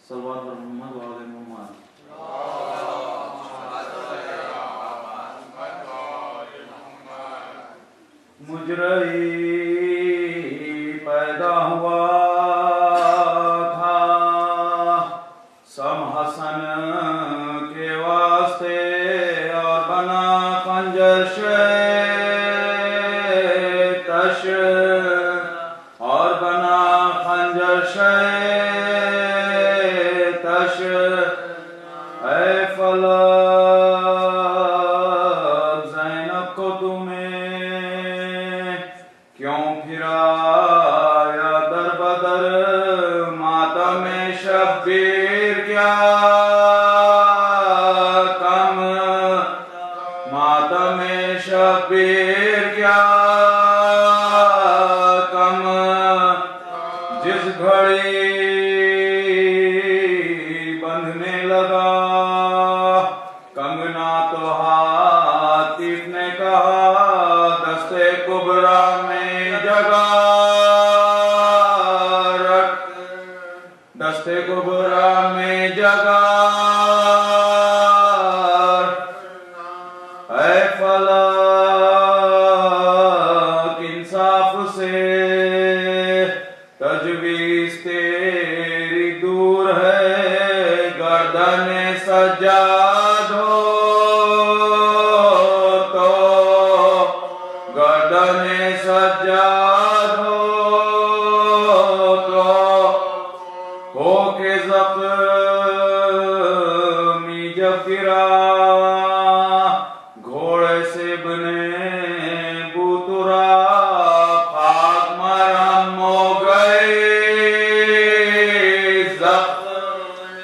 صلوات پر محمد و آل محمد. مجرئی پیدا ہوا تھا سم حسن کے واسطے اور بنا خنجر تش اور بنا خنجر تش اے فلک زینب کو تمہیں کیوں پھرایا در بدر ماتم شبیر کیا کم ماتم شبیر کیا کم جس گھڑی بندھنے لگا کنگنا تو حاتف نے کہا دستے کبرا میں جگہ رکھ دستے کبرا میں جگہ اے فلک انصاف سے تجویز تیری دور ہے گردن سجاد ہو تو گردن سجاد ہو تو ہو کے زخمی جب گرا گھوڑے سے بنے بوترا خاک مرہم ہو گئے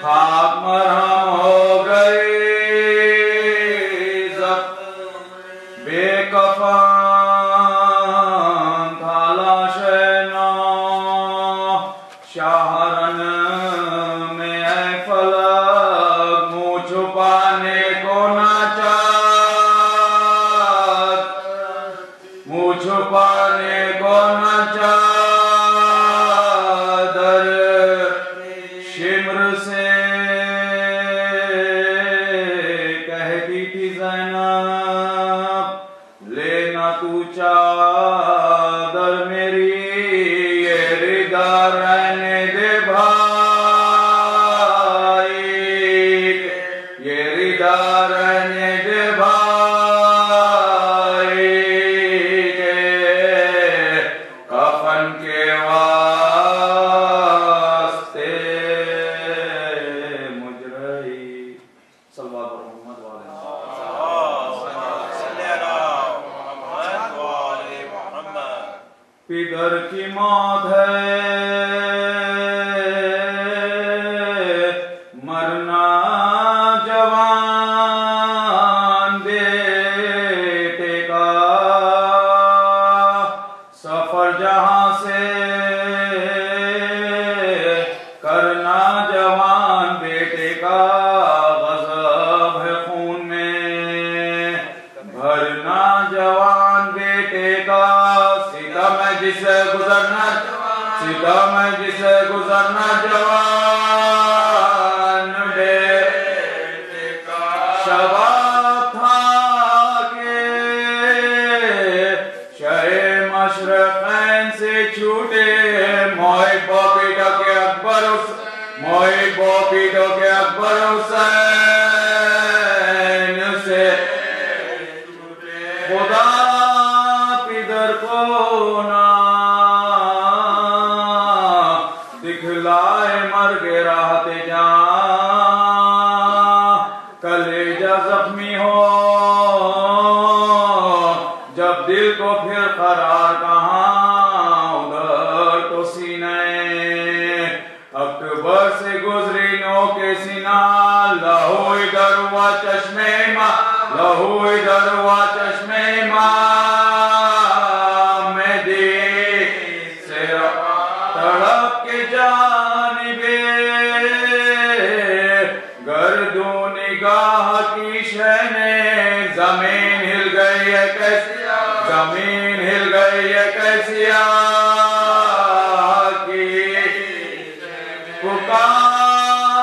خاک مرہم ہو گئے بے کفن تھا لاش نو شاہرن میں اے فلک منہ چھپانے کو نہ چاہت منہ چھپانے کو نہ چادر شمر سے کہتی تھی زینب لینا تو چادر میری یہ ردا رہنے دے بھائی یہ ردا رہنے دے بھائی کفن کے واسطے مجرئی صلوات پر محمد و آل محمد. پدر کی موت ہے مرنا جوان بیٹے کا سفر جہاں سے کرنا جوان بیٹے کا غضب ہے خون میں بھرنا جوان بیٹے کا ستم ہے جسے گزرنا ستم ہے جسے گزرنا جوان بیٹے کا شباب تھا کہ شہ مشرقین سے چھوٹے محب پیٹو کے اکبر حسین سے خدا پدر کو نہ دکھلائے مرگ راحت جان کلیجہ زخمی ہو جب دل کو پھر قرار کہاں ادھر تو سینے اکتوبر سے گزری نو کے سینہ لہو ادھر ہوا چشمے ماں لہو ادھر ہوا چشمے ماں میں دی سے تڑپ کے جانبے گردوں نگاہ کی شہنے زمین ہل گئی ہے کیسی زمین ہل گئی ہے کیسی کی پکار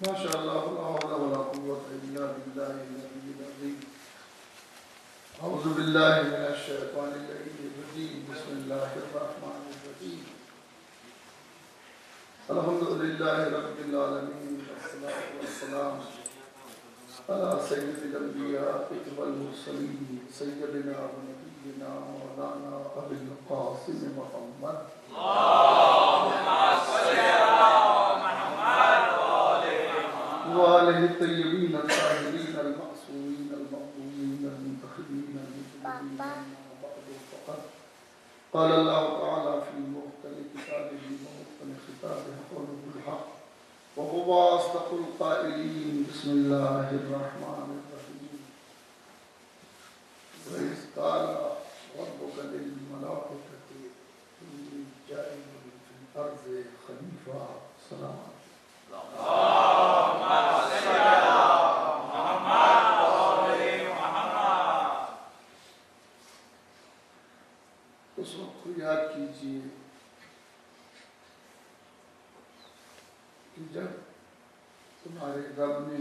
ما شاء الله لا حول ولا قوة إلا بالله العلي العظيم. أعوذ بالله من الشيطان الرجيم. بسم الله الرحمن الرحيم. الحمد لله رب العالمين والصلاة والسلام على سيد الأنبياء والمرسلين سيدنا ونبينا مولانا أبي القاسم محمد وآله الطيبين الطاهرين المعصومين المقبولين المنتخبين المجيبين. بعد فقط قال الله تعالى في محكم كتابه ومحكم خطابه قوله الحق وهو أصدق القائلين. بسم الله الرحمن الرحيم. وإذ قال ربك للملائكة إني جاعل في الأرض خليفة. سلام عليكم. اس وقت کو یاد کیجئے کہ جب تمہارے رب نے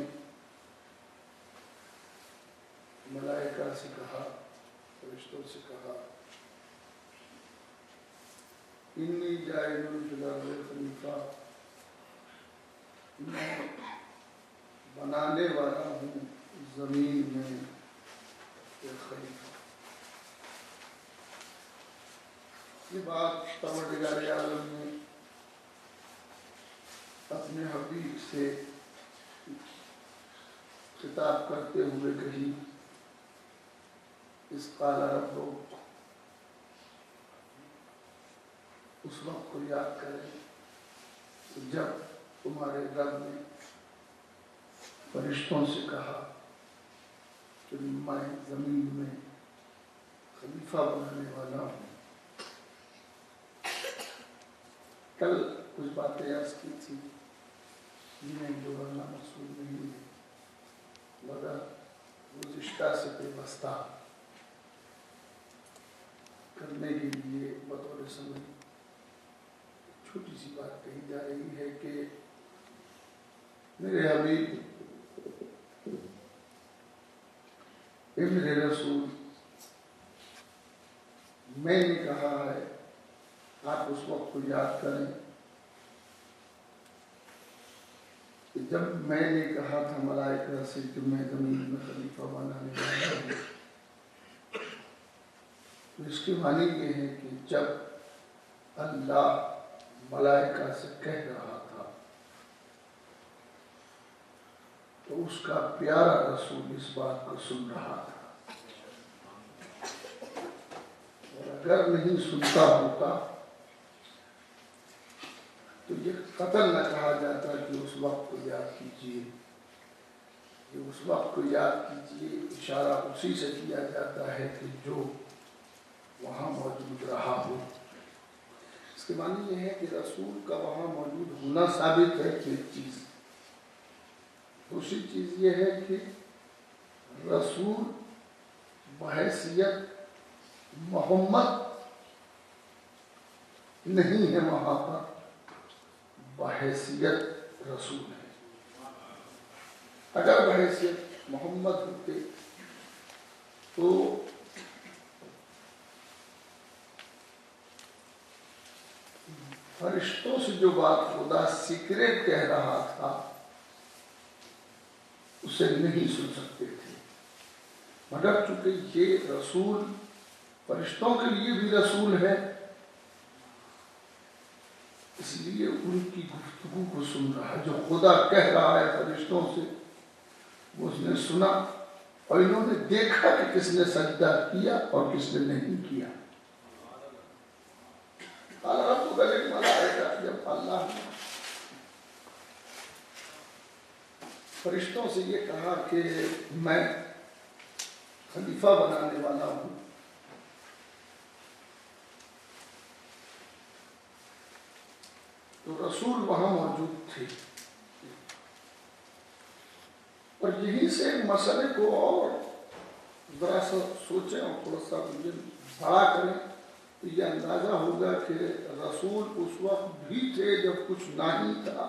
ملائکہ سے کہا، فرشتوں سے کہا، انی جاعل فی الارض خلیفہ، میں بنانے والا ہوں زمین میں ایک خلیفہ. یہ بات پروردگار عالم نے اپنے حبیب سے خطاب کرتے ہوئے کہی. اس قال ربک، اس وقت کو یاد کریں جب تمہارے رب نے فرشتوں سے کہا کہ میں زمین میں خلیفہ بنانے والا ہوں. کل کچھ باتیں عرض کی تھی جنہیں دوبارہ مقصود نہیں ہے، مگر گزشتہ سے پیوستہ کرنے کے لیے بطور سمجھ چھوٹی سی بات کہی جا رہی ہے کہ میرے حبیب اے میرے رسول، میں نے کہا ہے، آپ اس وقت کو یاد کریں کہ جب میں نے کہا تھا ملائکہ سے کہ میں زمین میں خلیفہ بنانے والا ہوں، تو اس کے معنی یہ ہے کہ جب اللہ ملائکہ سے کہہ رہا تھا تو اس کا پیارا رسول اس بات کو سن رہا تھا، اور اگر نہیں سنتا ہوتا تو یہ قطع نہ کہا جاتا کہ اس وقت کو یاد کیجئے. یہ اس وقت کو یاد کیجئے اشارہ اسی سے کیا جاتا ہے کہ جو وہاں موجود رہا ہو. اس کے معنی یہ ہے کہ رسول کا وہاں موجود ہونا ثابت ہے کہ ایک چیز. دوسری چیز یہ ہے کہ رسول بحیثیت محمد نہیں ہے، وہاں پر بحیثیت رسول ہے. اگر بحیثیت محمد ہوتے تو فرشتوں سے جو بات خدا سیکریٹ کہہ رہا تھا اسے نہیں سن سکتے تھے. مگر چونکہ یہ رسول فرشتوں کے لیے بھی رسول ہے، اس لیے ان کی گفتگو کو سن رہا ہے. جو خدا کہہ رہا ہے فرشتوں سے وہ اس نے سنا، اور انہوں نے دیکھا کہ کس نے سجدہ کیا اور کس نے نہیں کیا. جب اللہ نے فرشتوں سے یہ کہا کہ میں خلیفہ بنانے والا ہوں، تو رسول وہاں موجود تھے. اور یہیں سے مسئلے کو اور ذرا سا سوچیں اور تھوڑا سا بڑا کریں تو یہ اندازہ ہوگا کہ رسول اس وقت بھی تھے جب کچھ نہیں تھا،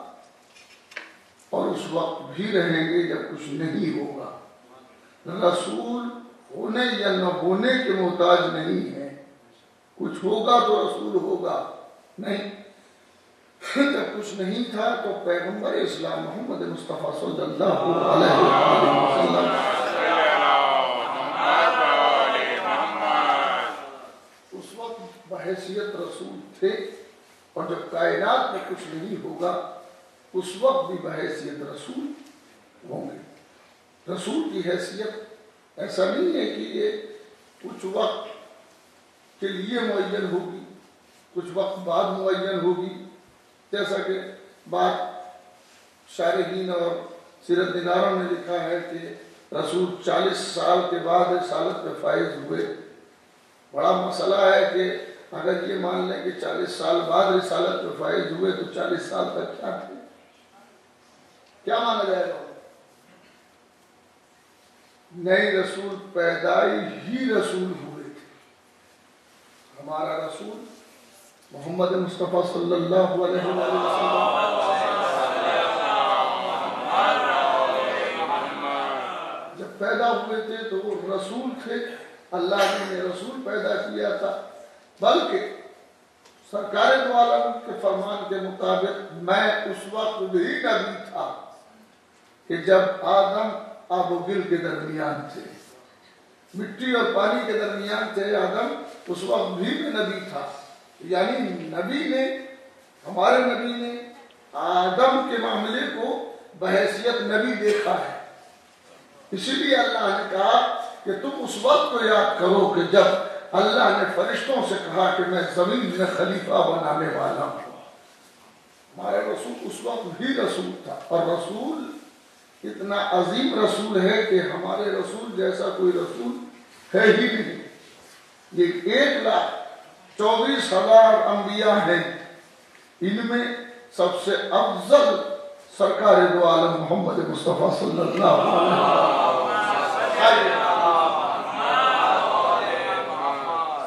اور اس وقت بھی رہیں گے جب کچھ نہیں ہوگا۔ رسول ہونے یا نہ ہونے کے محتاج نہیں ہے، کچھ ہوگا تو رسول ہوگا، نہیں جب کچھ نہیں تھا تو پیغمبر اسلام محمد مصطفیٰ صلی اللہ علیہ وسلم اس وقت بحیثیت رسول تھے، اور جب کائنات میں کچھ نہیں ہوگا اس وقت بھی بحیثیت رسول ہوں گے۔ رسول کی حیثیت ایسا نہیں ہے کہ یہ کچھ وقت کے لیے معین ہوگی، کچھ وقت بعد معین ہوگی، جیسا کہ بعض شارحین اور سیرت نگاروں نے لکھا ہے کہ رسول 40 سال کے بعد رسالت میں فائز ہوئے۔ بڑا مسئلہ ہے کہ اگر یہ مان لیں کہ 40 سال بعد رسالت میں فائز ہوئے تو 40 سال تک کیا تھے، کیا مانا جائے گا؟ نئے رسول پیدائی ہی رسول ہوئے تھے۔ ہمارا رسول محمد مصطفیٰ صلی اللہ علیہ وسلم جب پیدا ہوئے تھے تو وہ رسول تھے، اللہ نے انہیں رسول پیدا کیا تھا، بلکہ سرکار دو عالم کے فرمان کے مطابق میں اس وقت بھی نبی تھا کہ جب آدم آب و گل کے درمیان تھے، مٹی اور پانی کے درمیان تھے آدم، اس وقت بھی میں نبی تھا۔ یعنی نبی نے، ہمارے نبی نے آدم کے معاملے کو بحیثیت نبی دیکھا ہے، اسی لیے اللہ نے کہا کہ تم اس وقت کو یاد کرو کہ جب اللہ نے فرشتوں سے کہا کہ میں زمین میں خلیفہ بنانے والا ہوں۔ ہمارے رسول اس وقت بھی رسول تھا، اور رسول اتنا عظیم رسول ہے کہ ہمارے رسول جیسا کوئی رسول ہے ہی نہیں۔ یہ 1,24,000 انبیاء ہیں، ان میں سب سے افضل سرکار دو عالم محمد مصطفیٰ صلی اللہ علیہ وسلم۔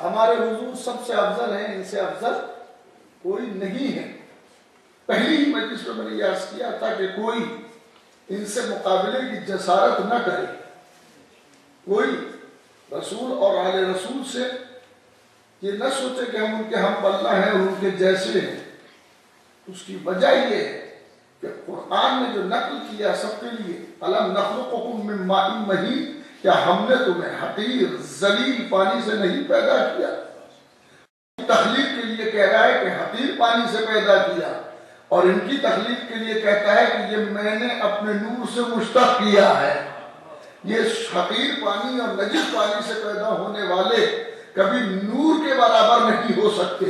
ہمارے حضور سب سے افضل ہیں، ان سے افضل کوئی نہیں ہے۔ پہلی ہی مجلس میں نے یہ عرض کیا تھا کہ کوئی ان سے مقابلے کی جسارت نہ کرے، کوئی رسول اور اہل رسول سے یہ نہ سوچے کہ ہم ان کے ہم پلہ ہیں اور ان کے جیسے ہیں۔ اس کی وجہ یہ ہے کہ قرآن نے جو نقل کیا سب کے لیے، أَلَمْ نَخْلُقُكُم مِّن مَّاءٍ مَّهِينٍ، کیا ہم نے تمہیں حقیر ذلیل پانی سے نہیں پیدا کیا؟ تخلیق کے لیے کہہ رہا ہے کہ حقیر پانی سے پیدا کیا، اور ان کی تخلیق کے لیے کہتا ہے کہ یہ میں نے اپنے نور سے مشتق کیا ہے۔ یہ حقیر پانی اور نجس پانی سے پیدا ہونے والے کبھی نور کے برابر نہیں ہو سکتے۔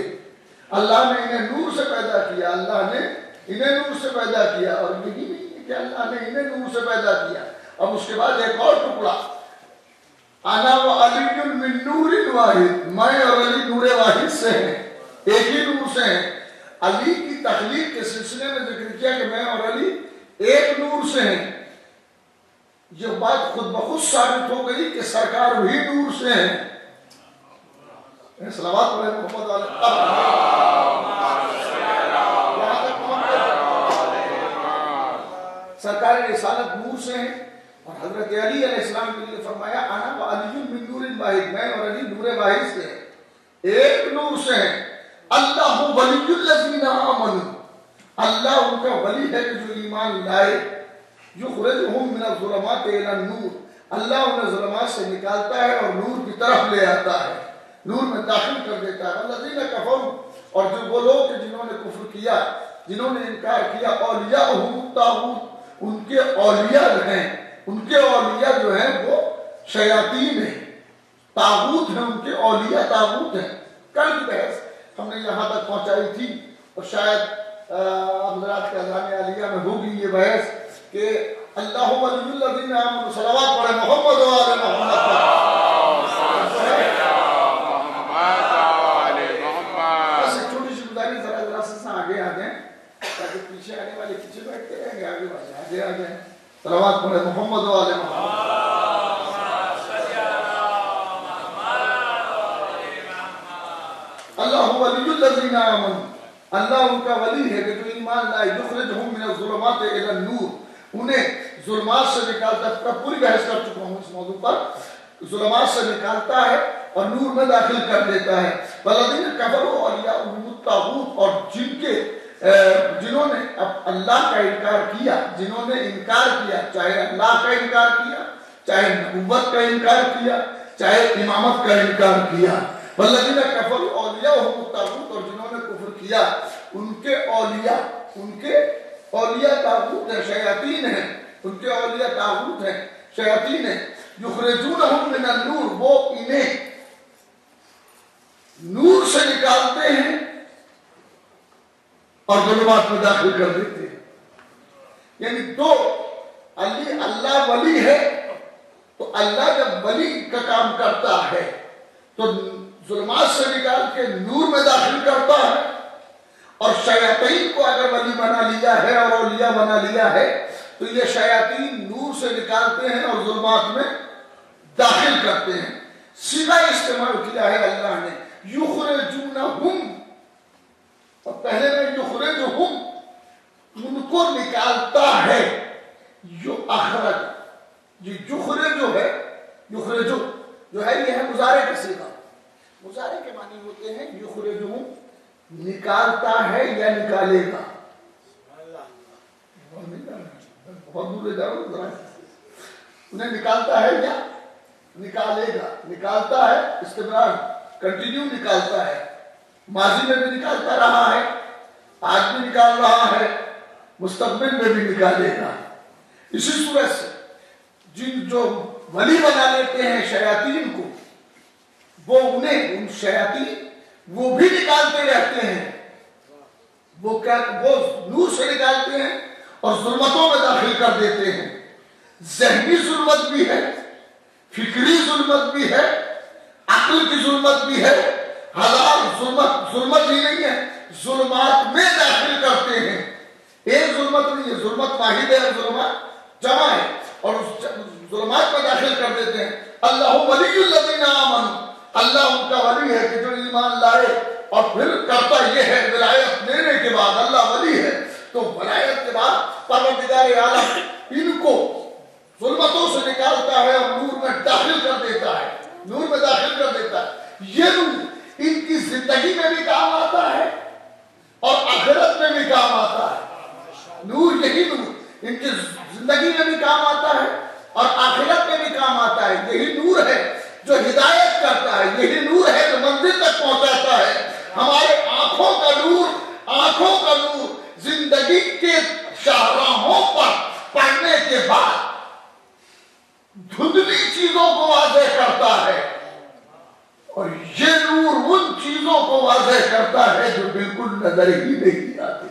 اللہ نے انہیں نور سے پیدا کیا، اللہ نے انہیں نور سے پیدا کیا، اور یہی نہیں ہے کہ اللہ نے انہیں نور سے پیدا کیا۔ اب اس کے بعد ایک اور ٹکڑا، انا وعلی من نور واحد، میں اور علی نور واحد سے ہیں، ایک ہی نور سے ہیں۔ علی کی تخلیق کے سلسلے میں ذکر کیا کہ میں اور علی ایک نور سے ہیں۔ یہ بات خود بخود ثابت ہو گئی کہ سرکار بھی نور سے ہیں۔ صلوات علی محمد سرکار رسالت نور سے ہیں، اور حضرت علی علیہ السلام کے لیے فرمایا انا وعلی من نور واحد، میں اور علی نور واحد سے ہیں، ایک نور سے ہیں۔ اللہ ولی الذین آمنوا، اللہ ان کا ولی ہے کہ جو ایمان لائے، یخرجہم من الظلمات الی النور، اللہ انہیں ظلمات سے نکالتا ہے اور نور کی طرف لے آتا ہے، نور میں داخل کر دیتا ہے۔ والذین کفروا، اور جو وہ لوگ جنہوں نے کفر کیا، جنہوں نے انکار کیا، اولیاءہم الطاغوت، ان کے اولیاء ہیں، ان کے اولیاء جو ہیں وہ شیاطین ہیں، طاغوت ہیں، ان کے اولیاء طاغوت ہیں۔ کل کی بحث ہم نے یہاں تک پہنچائی تھی، اور شاید حضرات کے اذان عالیہ میں ہوگی یہ بحث کہ اللہ ولی الذین آمنوا، صلوات پڑھیں محمد و آل محمد پر۔ بس ایک چھوٹی سی گزارش، ذرا سے آگے آ جائیں تاکہ پیچھے آنے والے پیچھے بیٹھتے رہیں گے، آگے آ جائیں۔ صلوات پڑھیں محمد و آل محمد۔ اللہ ولی الذین آمنوا، اللہ ان کا ولی ہے کہ جو ایمان لائے، یخرجہم من الظلمات الی النور، انہیں ظلمات سے نکالتا ہے. میں پوری بحث کر چکا ہوں اس موضوع پر. ظلمات سے نکالتا ہے اور نور میں داخل کر دیتا ہے. والذین کفروا اولیاءهم الطاغوت، اور جنہوں نے اللہ کا انکار کیا، جنہوں نے انکار کیا، چاہے اللہ کا انکار کیا، چاہے نبوت کا انکار کیا، چاہے امامت کا انکار کیا. والذین کفروا اولیاءهم الطاغوت، اور جنہوں نے کفر کیا ان کے اولیاء طاغوت ہیں، شیاطین ہیں. ان کے اولیاء طاغوت ہیں، شیاطین ہیں. یخرجونہم من النور، وہ انہیں نور سے نکالتے ہیں اور ظلمات میں داخل کر دیتے ہیں. یعنی دو اللہ ولی ہے تو اللہ جب ولی کا کام کرتا ہے تو ظلمات سے نکال کے نور میں داخل کرتا ہے. اور شیاطین کو اگر ولی بنا لیا ہے اور اولیاء بنا لیا ہے تو یہ شیاطین نور سے نکالتے ہیں اور ظلمات میں داخل کرتے ہیں. صیغہ استعمال کیا ہے اللہ نے یخرجونہم، اور پہلے میں یخرجہم، ان کو نکالتا ہے. جو اخرج، یہ یخرج جو ہے، یخرجو جو ہے یہ ہے مضارع کا صیغہ. مضارع کے معنی ہوتے ہیں یخرجہم، نکالتا ہے یا نکالے گا. بہت دور لے جاؤ ذرا. انہیں نکالتا ہے یا نکالے گا. نکالتا ہے استمرار، کنٹینیو نکالتا ہے. ماضی میں بھی نکالتا رہا ہے، آج بھی نکال رہا ہے، مستقبل میں بھی نکالے گا. اسی صورت سے جو ولی بنا لیتے ہیں شیاطین کو، وہ انہیں ان شیاطین وہ بھی نکالتے رہتے ہیں. وہ نور سے نکالتے ہیں اور ظلمتوں میں داخل کر دیتے ہیں. ذہنی ظلمت بھی ہے، فکری ظلمت بھی ہے، عقل کی ظلمت بھی ہے. ہزار ظلمت ہی نہیں ہے، ظلمات میں داخل کرتے ہیں. ایک ظلمت نہیں ہے، ظلمت واحد ہے، ظلمت جمع ہے، اور اس ظلمات میں داخل کر دیتے ہیں. اللہ ولی الذین آمنوا، اللہ ان کا ولی ہے کہ جو ایمان لائے. اور پھر کرتا یہ ہے ولایت لینے کے بعد اللہ ولی ہے تو ولایت کے بعد پروردگار عالم ان کو ظلمتوں سے نکالتا ہے اور نور میں داخل کر دیتا ہے. نور میں داخل کر دیتا ہے. یہ نور ان کی زندگی میں بھی کام آتا ہے اور آخرت میں بھی کام آتا ہے. نور، یہی نور ان کی زندگی میں بھی کام آتا ہے اور آخرت میں بھی کام آتا ہے. یہی نور ہے جو ہدایت کرتا ہے، یہی نور ہے جو منزل تک پہنچاتا ہے. ہمارے آنکھوں کا نور زندگی کے شاہراہوں پر پڑنے کے بعد دھندلی چیزوں کو واضح کرتا ہے، اور یہ نور ان چیزوں کو واضح کرتا ہے جو بالکل نظر ہی نہیں آتی.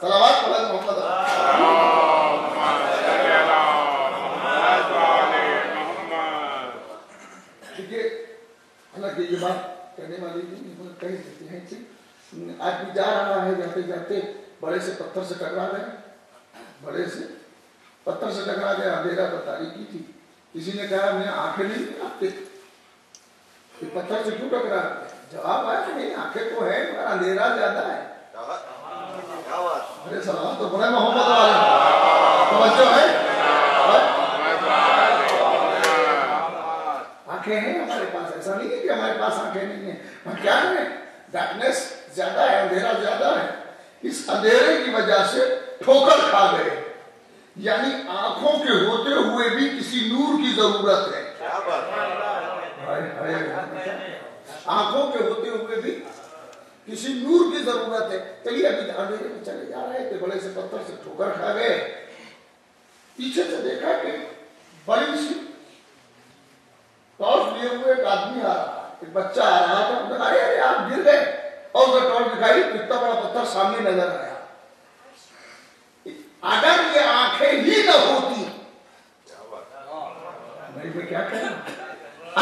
صلوات پڑھیں محمد. حالانکہ یہ بات کہنے والی کہہ دیتے ہیں کہ آدمی جا رہا ہے، جاتے جاتے بڑے سے پتھر سے ٹکرا گیا. اندھیرا تو تاریکی تھی. کسی نے کہا میں آنکھیں نہیں آپ کے پتھر سے کیوں ٹکرا؟ جواب آیا کہ نہیں، آنکھیں تو ہے مگر اندھیرا زیادہ ہے. ارے سلام تو بڑے محمد والے توجہ ہے. آنکھیں ہیں ہمارے پاس، ایسا نہیں ہے کہ ہمارے پاس آنکھیں نہیں ہیں. ہم کیا کریں؟ ڈارکنیس زیادہ ہے، اندھیرا زیادہ ہے. اس اندھیرے کی وجہ سے ٹھوکر کھا گئے. یعنی آنکھوں کے ہوتے ہوئے بھی کسی نور کی ضرورت ہے. آنکھوں کے ہوتے ہوئے بھی کسی نور کی ضرورت ہے. چلیے ابھی اندھیرے میں چلے جا رہے تھے، بڑے سے پتھر سے ٹھوکر کھا گئے. پیچھے سے دیکھا کہ بڑی سی ٹارچ لیے ہوئے ایک آدمی آ رہا، ایک بچہ آ رہا تھا. انہوں نے کہا ارے آپ گر گئے، اور اسے ٹارچ دکھائی، اتنا بڑا پتھر سامنے نظر آیا. اگر یہ آنکھیں ہی نہ ہوتی، میں کیا کہنا،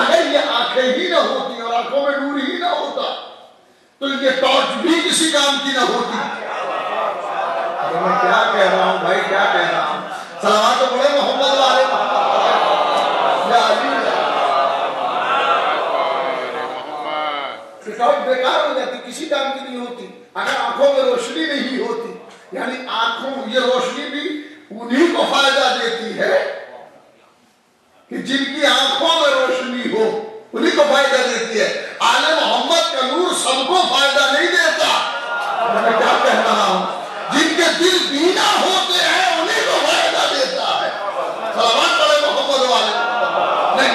اگر یہ آنکھیں ہی نہ ہوتی اور آنکھوں میں نور ہی نہ ہوتا تو یہ ٹارچ بھی کسی کام کی نہ ہوتی. میں کیا کہہ رہا ہوں بھائی، کیا کہہ رہا ہوں. صلوات تو پڑھے محمد والے. ٹارچ بیکار ہو جاتی، کسی کام کی نہیں ہوتی اگر آنکھوں میں روشنی نہیں ہوتی. یعنی آنکھوں، یہ روشنی بھی انہی کو فائدہ دیتی ہے کہ جن کی آنکھوں میں روشنی ہو، انہی کو فائدہ دیتی ہے۔ آل محمد کا نور سب کو فائدہ نہیں دیتا۔ میں کیا کہہ رہا ہوں؟ جن کے دل بینا ہوتے ہیں انہی کو فائدہ دیتا ہے۔ صلوات پڑھے محمد والے نہیں۔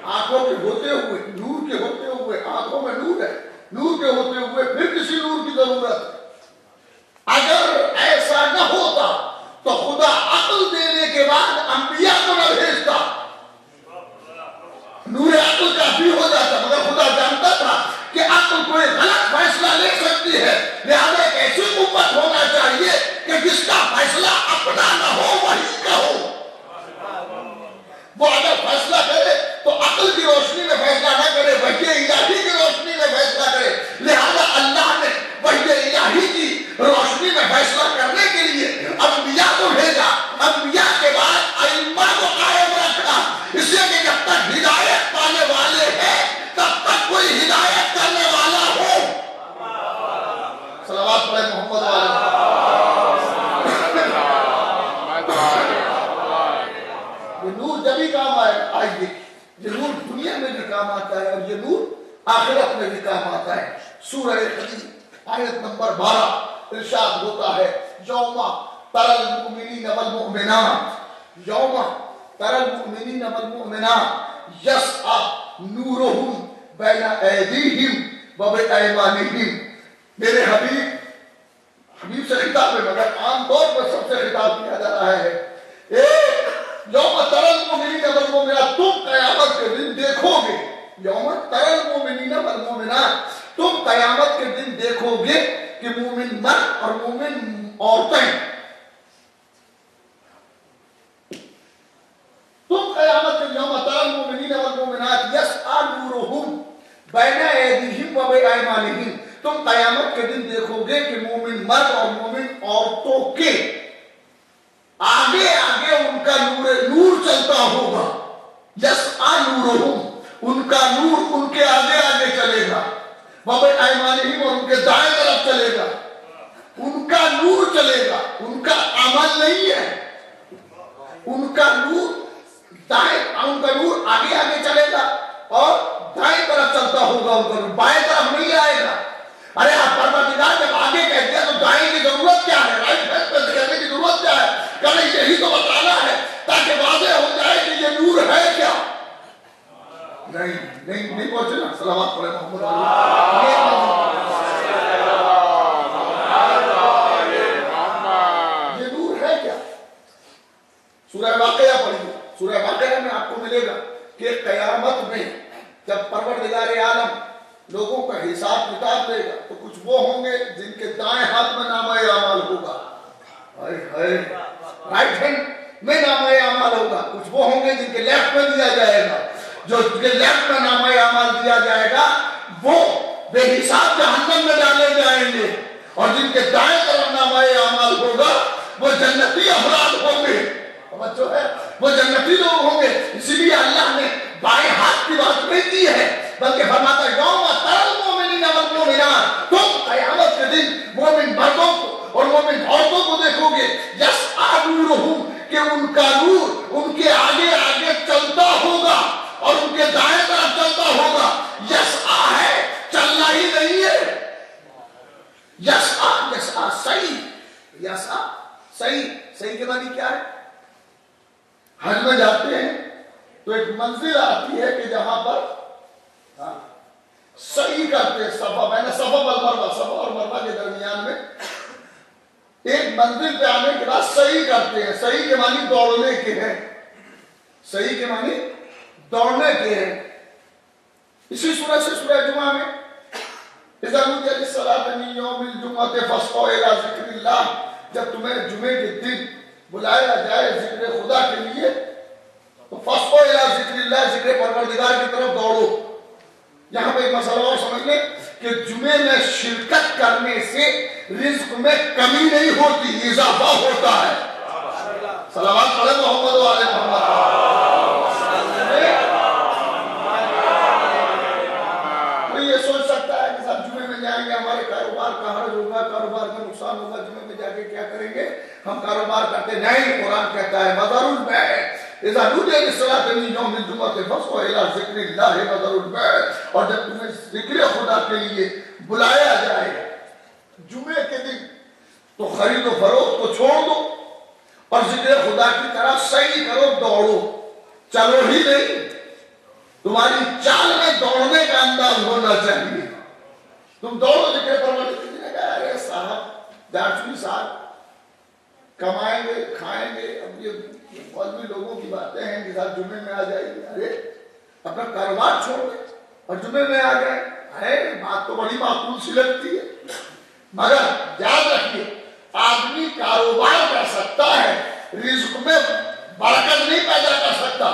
آنکھوں کے ہوتے ہوئے، نور کے ہوتے ہوئے، آنکھوں میں نور ہے، نور کے ہوتے ہوئے پھر کسی نور کی ضرورت ہے۔ اگر ایسا نہ ہوتا تو خدا عقل دینے کے بعد انبیاء کو نہ بھیجتا، نور عقل کافی ہو جاتا، مگر خدا جانتا تھا کہ عقل کوئی غلط فیصلہ لے سکتی ہے، لہذا ایک ایسی امت ہونا چاہیے کہ جس کا فیصلہ اپنا نہ ہو وحی کا ہو۔ وہ اگر فیصلہ کرے تو عقل کی روشنی میں فیصلہ نہ کرے، وحی الہی کی روشنی میں فیصلہ کرے۔ لہذا اللہ نے وحی الہی کی روشنی میں فیصلہ کرنے کے لیے انبیاء کو بھیجا، انبیاء کے بعد ائمہ کو قائم رکھا، اس لیے کہ جب تک ہدایت پانے والے ہیں تب تک کوئی ہدایت کرنے والا ہو۔ صلوات پڑھے محمد والے۔ یہ نور جب ہی کام آئے گی، یہ نور دنیا میں بھی کام آتا ہے اور یہ نور آخرت میں بھی کام آتا ہے۔ سورہ حدید آیت نمبر 12 ارشاد ہوتا ہے، یوم تری المؤمنین والمؤمنات، یوم تری المؤمنین والمؤمنات یسعی نورہم بین ایدیہم وبایمانہم۔ میرے حبیب سے خطاب ہے، مگر عام طور پر سب سے خطاب کیا جا رہا ہے۔ یوم تری المؤمنین والمؤمنات، تم قیامت کے دن دیکھو گے، یوم تری المؤمنین والمؤمنات، تم قیامت کے دن دیکھو گے کہ مومن مرد اور مومن عورتیں، تم قیامت کے یوم تری المؤمنین والمؤمنات یسعی نورہم بین ایدیہم وبایمانہم، تم قیامت کے دن دیکھو گے کہ مومن مرد اور مومن عورتوں کے آگے آگے ان کا نور چلتا ہوگا۔ یسعی نورہم، ان کا نور ان کے آگے آگے چلے گا، وبایمانہم، اور ان کے دائیں طرف چلے گا، ان کا نور چلے گا، ان کا عمل نہیں ہے، ان کا نور ان کا نور آگے آگے چلے گا اور دائیں طرف چلتا ہوگا، ان کا نور بائیں طرف نہیں آئے گا۔ ارے آپ پروردگار جب آگے کہتے ہیں تو دائیں کی ضرورت کیا ہے؟ رائٹ ہینڈ پہ کہنے کی ضرورت کیا ہے؟ کہ یہی تو بتانا ہے تاکہ واضح ہو جائے کہ یہ نور ہے کیا۔ نہیں پہنچے نا؟ صلوات پڑھے محمد یہ نور ہے کیا؟ سورہ واقعہ پڑھیے، سورہ واقعہ میں آپ کو ملے گا کہ قیامت میں جب پروردگار عالم لوگوں کا حساب کتاب لے گا تو کچھ وہ ہوں گے جن کے دائیں ہاتھ میں نامہ اعمال ہوگا، رائٹ ہینڈ میں نامہ اعمال ہوگا، کچھ وہ ہوں گے جن کے لیفٹ میں دیا جائے گا، جو کے لیفٹ میں نامہ اعمال دیا جائے گا وہ بے حساب جہنم میں ڈالے جائیں گے، اور جن کے دائیں طرف نامہ اعمال ہوگا وہ جنتی افراد ہوں گے، جو ہے وہ جنتی لوگ ہوں گے۔ اسی لیے اللہ نے بائیں ہاتھ کی بات نہیں کی ہے بلکہ فرماتا ہے یوم تری المؤمنین والمؤمنات، تم قیامت کے دن مومن مردوں کو اور مومن عورتوں کو دیکھو گے، یسعی نورہم، کہ ان کا نور ان کے آگے آگے چلتا ہوگا اور ان کے دائیں طرف چلتا ہوگا۔ یسعی ہے، چلنا ہی نہیں ہے، یسعی صحیح، یسعی صحیح کے معنی کیا ہے؟ حج میں جاتے ہیں تو ایک منزل آتی ہے کہ جہاں پر صحیح کرتے ہیں، صفا بین صفا والمروہ، صفا اور مروہ کے درمیان میں ایک منزل پہ آنے کے بعد صحیح کرتے ہیں۔ صحیح کے معنی دوڑنے کے ہیں، صحیح کے معنی دوڑنے کے ہیں۔ اسی سورہ سے سورہ جمعہ میں اذا نودی للصلاۃ من یوم الجمعۃ فاسعوا الی ذکر اللہ، جب تمہیں جمعے کے دن بلایا جائے ذکر خدا کے لیے تو فاسعوا الی ذکر اللہ، ذکر پروردگار کی طرف دوڑو۔ یہاں پہ ایک مسئلہ اور سمجھ لیں کہ جمعے میں شرکت کرنے سے رزق میں کمی نہیں ہوتی، اضافہ ہوتا ہے۔ صلوات پڑھے محمد و آل محمد۔ انکار کرتے نہیں. قرآن کہتا ہے وذروا البیع اذا نودی للصلاۃ من یوم الجمعۃ فاسعوا الی ذکر اللہ وذروا البیع. اور جب تمہیں ذکر خدا کے لیے بلایا جائے جمعے کے دن تو خرید و فروخت کو چھوڑ دو اور ذکر خدا کی طرف صحیح کرو, دوڑو, چلو ہی نہیں. تمہاری چال میں دوڑنے کا انداز ہونا چاہیے. تم دوڑو ذکر پروردگار. کسی نے کہا ارے صاحب جارچوی صاحب کمائیں گے کھائیں گے, اب یہ مولوی لوگوں کی باتیں ہیں کہ صاحب جمعے میں آ جائے گی. ارے اپنا کاروبار چھوڑ دے اور جمعے میں آ جائے. ارے بات تو بڑی معقول سی لگتی ہے, مگر یاد رکھیے آدمی کاروبار کر سکتا ہے, رزق میں برکت نہیں پیدا کر سکتا.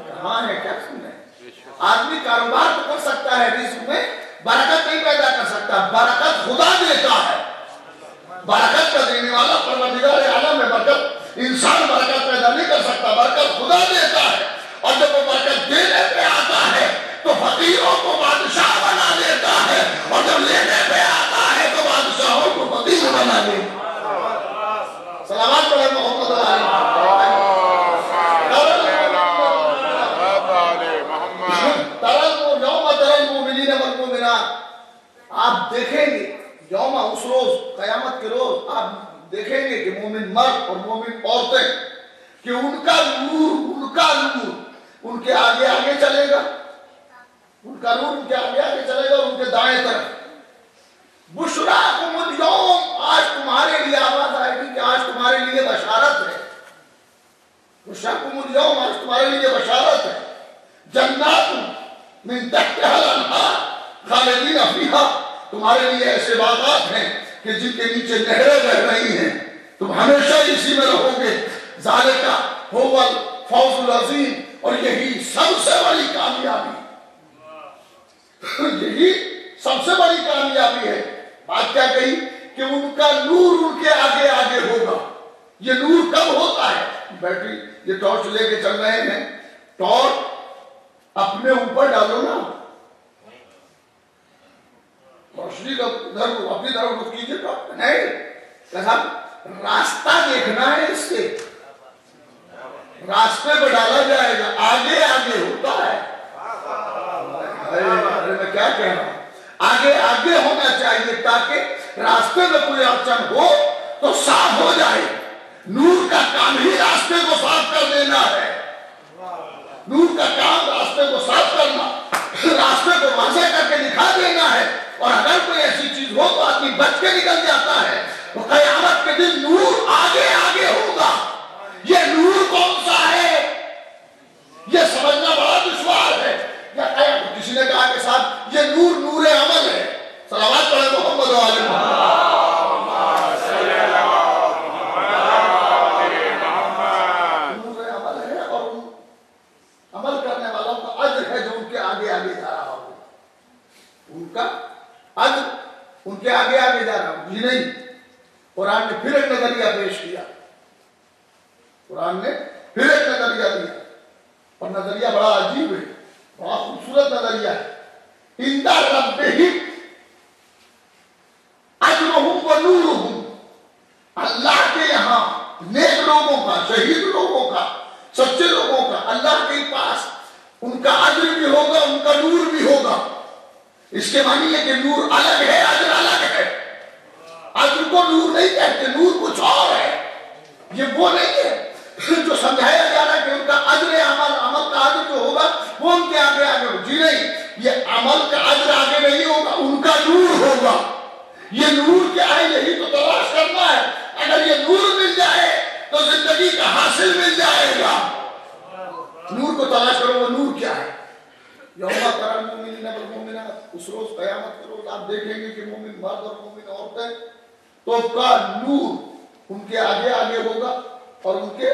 کہاں ہے کیا سنیں؟ آدمی کاروبار تو کر سکتا ہے, رزق میں برکت نہیں پیدا کر سکتا. برکت خدا دیتا ہے, برکت کا دینے والا پروردگار عالم ہے. برکت انسان برکت پیدا نہیں کر سکتا, برکت خدا دیتا ہے. اور جب وہ برکت دینے پہ آتا ہے تو فقیروں کو بادشاہ بنا دیتا ہے, اور جب لینے پہ آتا ہے تو بادشاہوں کو فقیر بنا دیتا ہے. سلامات پڑھیں محمد آپ دیکھیں گے یوم اس روز قیامت کے روز آپ دیکھیں گے کہ مومن مرد اور مومن عورتیں کہ ان کا نور ان کے آگے آگے چلے گا, ان کا نور ان کے آگے آگے چلے گا اور ان کے دائیں طرف. بشراکم اليوم, آج تمہارے لیے آواز آئے گی کہ آج تمہارے لیے بشارت ہے. بشراکم اليوم, آج تمہارے لیے بشارت ہے. جنات من تحتها الانہار خالدین فیہا, تمہارے لیے ایسے باغات ہیں کہ جن کے نیچے نہریں بہ رہی ہیں, تم ہمیشہ اسی میں رہو گے. ذالک هو الفوز العظیم, اور یہی سب سے بڑی کامیابی, یہی سب سے بڑی کامیابی ہے. بات کیا کہی کہ ان کا نور ان کے آگے آگے ہوگا. یہ نور کب ہوتا ہے؟ بیٹری یہ ٹارچ لے کے چل رہے ہیں, ٹارچ اپنے اوپر ڈالو نا, روشنی ادھر اپنی طرف رخ کیجیے. ٹارچ نہیں, راستہ دیکھنا ہے, اس سے راستے پہ ڈالا جائے گا, آگے آگے ہوتا ہے. میں کیا کہہ رہا ہوں, آگے آگے ہونا چاہیے تاکہ راستے میں کوئی اڑچن ہو تو صاف ہو جائے. نور کا کام ہی راستے کو صاف کر دینا ہے. نور کا کام راستے کو صاف کرنا, راستے کو واضح کر کے دکھا دینا ہے. اور اگر کوئی ایسی چیز ہو تو آدمی بچ کے نکل جاتا ہے. تو قیامت کے دن نور آگے آگے ہوگا. یہ نور کون سا ہے یہ سمجھنا بڑا دشوار ہے. کسی نے کہا کہ صاحب یہ نور نور عمل ہے. صلوات پڑھیں محمد و آل محمد. نور عمل ہے اور عمل کرنے والوں کا اجر ہے جو ان کے آگے آگے جا رہا ہو. ان کا اجر ان کے آگے آگے جا رہا ہو. یہ نہیں, قرآن نے پھر ایک نظریہ پیش کیا. قرآن نے پھر ایک نظریہ دیا اور نظریہ بڑا عجیب ہے, بڑا خوبصورت نظریہ ہے. عند ربہم اجرہم و نورہم, اللہ کے یہاں نیک لوگوں کا, شہید لوگوں کا, سچے لوگوں کا اللہ کے پاس ان کا اجر بھی ہوگا, ان کا نور بھی ہوگا. اس کے معنی ہے کہ نور الگ ہے, اجر الگ ہے. اجر کو نور نہیں کہتے, نور کچھ اور ہے. یہ وہ نہیں ہے جو سمجھایا جا رہا ہے کہ ان کا اجر عمل کا اجر جو ہوگا وہ ان کے آگے آگے ہو. جی نہیں, یہ عمل کا اجر آگے نہیں ہوگا, ان کا نور ہوگا. یہ نور کیا ہے یہی تو تلاش کرنا ہے. اگر یہ نور مل جائے تو زندگی کا حاصل مل جائے گا. نور کو تلاش کرو, وہ نور کیا ہے. یوم تری المؤمنین والمؤمنات, اس روز قیامت کے روز آپ دیکھیں گے کہ مومن مرد اور مومن عورتیں تو کا نور ان کے آگے آگے ہوگا اور ان کے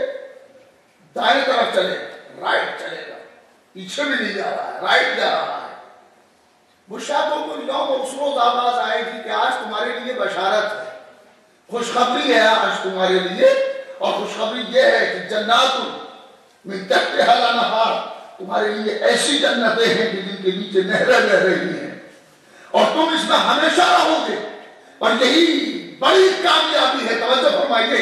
دائیں طرف چلے گا, رائٹ چلے گا. پیچھے بھی نہیں جا رہا ہے, رائٹ جا رہا ہے. بشراکم اليوم, اس روز آواز آئے گی کہ آج تمہارے لیے بشارت ہے, خوشخبری ہے آج تمہارے لیے. اور خوشخبری یہ ہے کہ جنات من تحتها الانہار, تمہارے لیے ایسی جنتیں ہیں کہ جن کے نیچے نہریں بہ رہی ہیں اور تم اس میں ہمیشہ رہو گے. اور یہی بڑی کامیابی ہے، توجہ فرمائیے،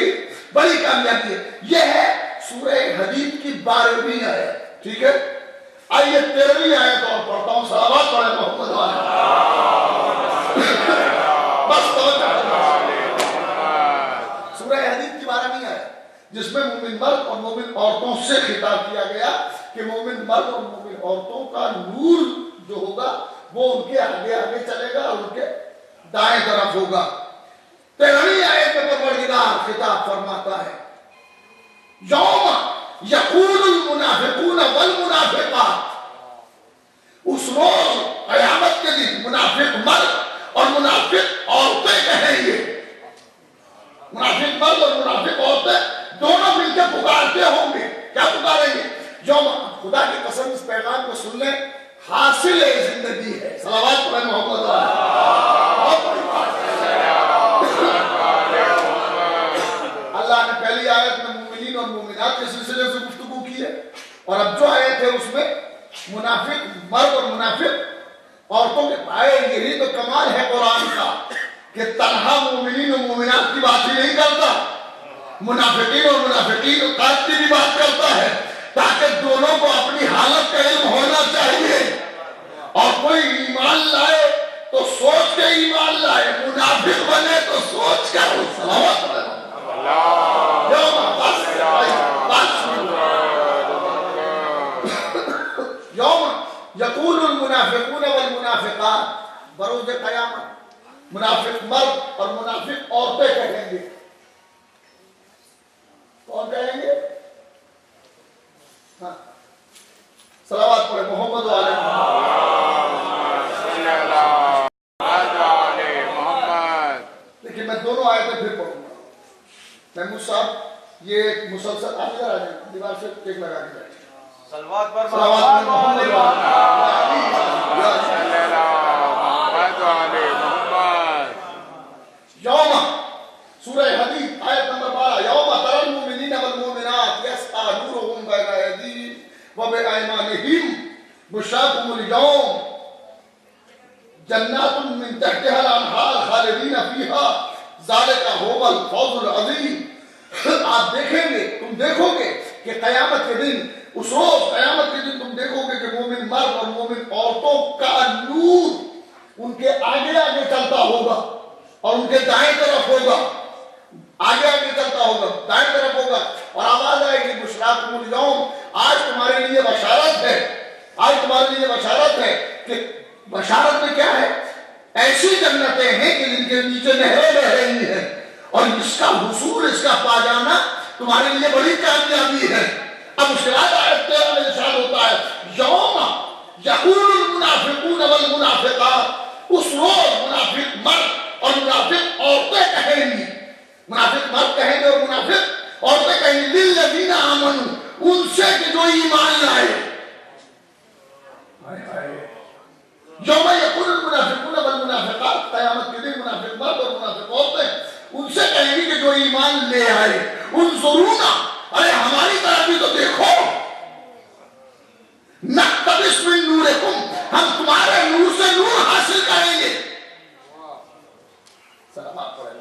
بڑی کامیابی ہے۔ یہ ہے سورہ حدید کی 12ویں آیت، ٹھیک ہے؟ آئیے 13ویں آیت اور پڑھتا ہوں، صلوات پڑھیں محمد بس توجہ سورہ حدید کی 12ویں آیت، جس میں مومن مرد اور مومن عورتوں سے خطاب کیا گیا کہ مومن مرد اور مومن عورتوں کا نور جو ہوگا وہ ان کے آگے آگے چلے گا اور ان کے دائیں طرف ہوگا۔ 13ویں آیت میں پروردگار خطاب فرماتا ہے یوم یقول المنافقون والمنافقات، اس روز قیامت کے دن منافق مرد اور منافق عورتیں کہیں گے، منافق مرد اور منافق عورتیں دونوں مل کے پکارتے ہوں گے، کیا پکاریں گے؟ یوم، خدا کی قسم اس پیغام کو سن لیں، حاصل زندگی ہے، صلوات پڑھیں محمد اللہ نے پہلی آیت میں مومنین اور مومنات کے سلسلے سے گفتگو کی ہے، اور اب جو آیت ہے اس میں منافق مرد اور منافق عورتوں کے پائے، یہی تو کمال ہے قرآن کا کہ تنہا مومنین اور مومنات کی بات ہی نہیں کرتا، منافقین اور منافقین اور قاتل کی بھی بات کرتا ہے، تاکہ دونوں کو اپنی حالت کا علم ہونا چاہیے، اور کوئی ایمان لائے تو سوچ کے ایمان لائے، منافق بنے تو سوچ کر صلوات پڑھے یوم یقول المنافقون والمنافقات، بروز قیامت منافق مرد اور منافق عورتیں کہیں گے، کون کہیں گے؟ ہاں صلوات پڑھے محمد و آل محمد۔ لیکن میں دونوں آیتیں پھر پڑھوں گا۔ محمود صاحب یہ ایک مسلسل، آپ ادھر آ جائیں، دیوار سے ٹیک لگا کے بیٹھیں، صلوات پر صلوات محمد محمد و آل محمد۔ یوم، سورہ حدید آیت نمبر 12، یوم تری المؤمنین والمؤمنات یسعی نورهم بین ایدیہم وبأیمانہم بشراکم الیوم جنات من تحتها الانہار خالدین فیہا ذالک ھو الفوز العظیم۔ آپ دیکھیں گے، تم دیکھو گے کہ قیامت کے دن، اس روز قیامت کے دن تم دیکھو گے کہ مومن مرد اور مومن عورتوں کا نور ان کے آگے آگے چلتا ہوگا اور ان کے دائیں طرف ہوگا، آگے آگے چلتا ہوگا، دائیں طرف ہوگا، اور آواز آئے گی بشراکم الیوم، آج تمہارے لیے بشارت ہے، آج تمہارے لیے بشارت ہے۔ کہ بشارت میں کیا ہے؟ ایسی جنتیں ہیں کہ جن کے نیچے نہریں بہ رہی ہیں، اور اس کا حصول، اس کا پا جانا تمہارے لیے بڑی کامیابی ہے۔ اب اس کے بعد آیت 13 میں ارشاد ہوتا ہے یوم یقول المنافقون والمنافقات، اس روز منافق مرد اور منافق عورتیں کہیں گی، منافق مرد کہیں گے اور منافق عورتیں کہیں گی للذین آمنوا، ان سے کہ جو ایمان لائے۔ یوم یقول المنافقون والمنافقات، قیامت کے دن منافق مرد اور منافق عورتیں ان سے کہیں گی کہ جو ایمان لے آئے، انظرونا، ارے ہماری طرف بھی تو دیکھو، نقتبس من نورکم، ہم تمہارے نور سے نور حاصل کریں گے۔ سلامات پڑھیں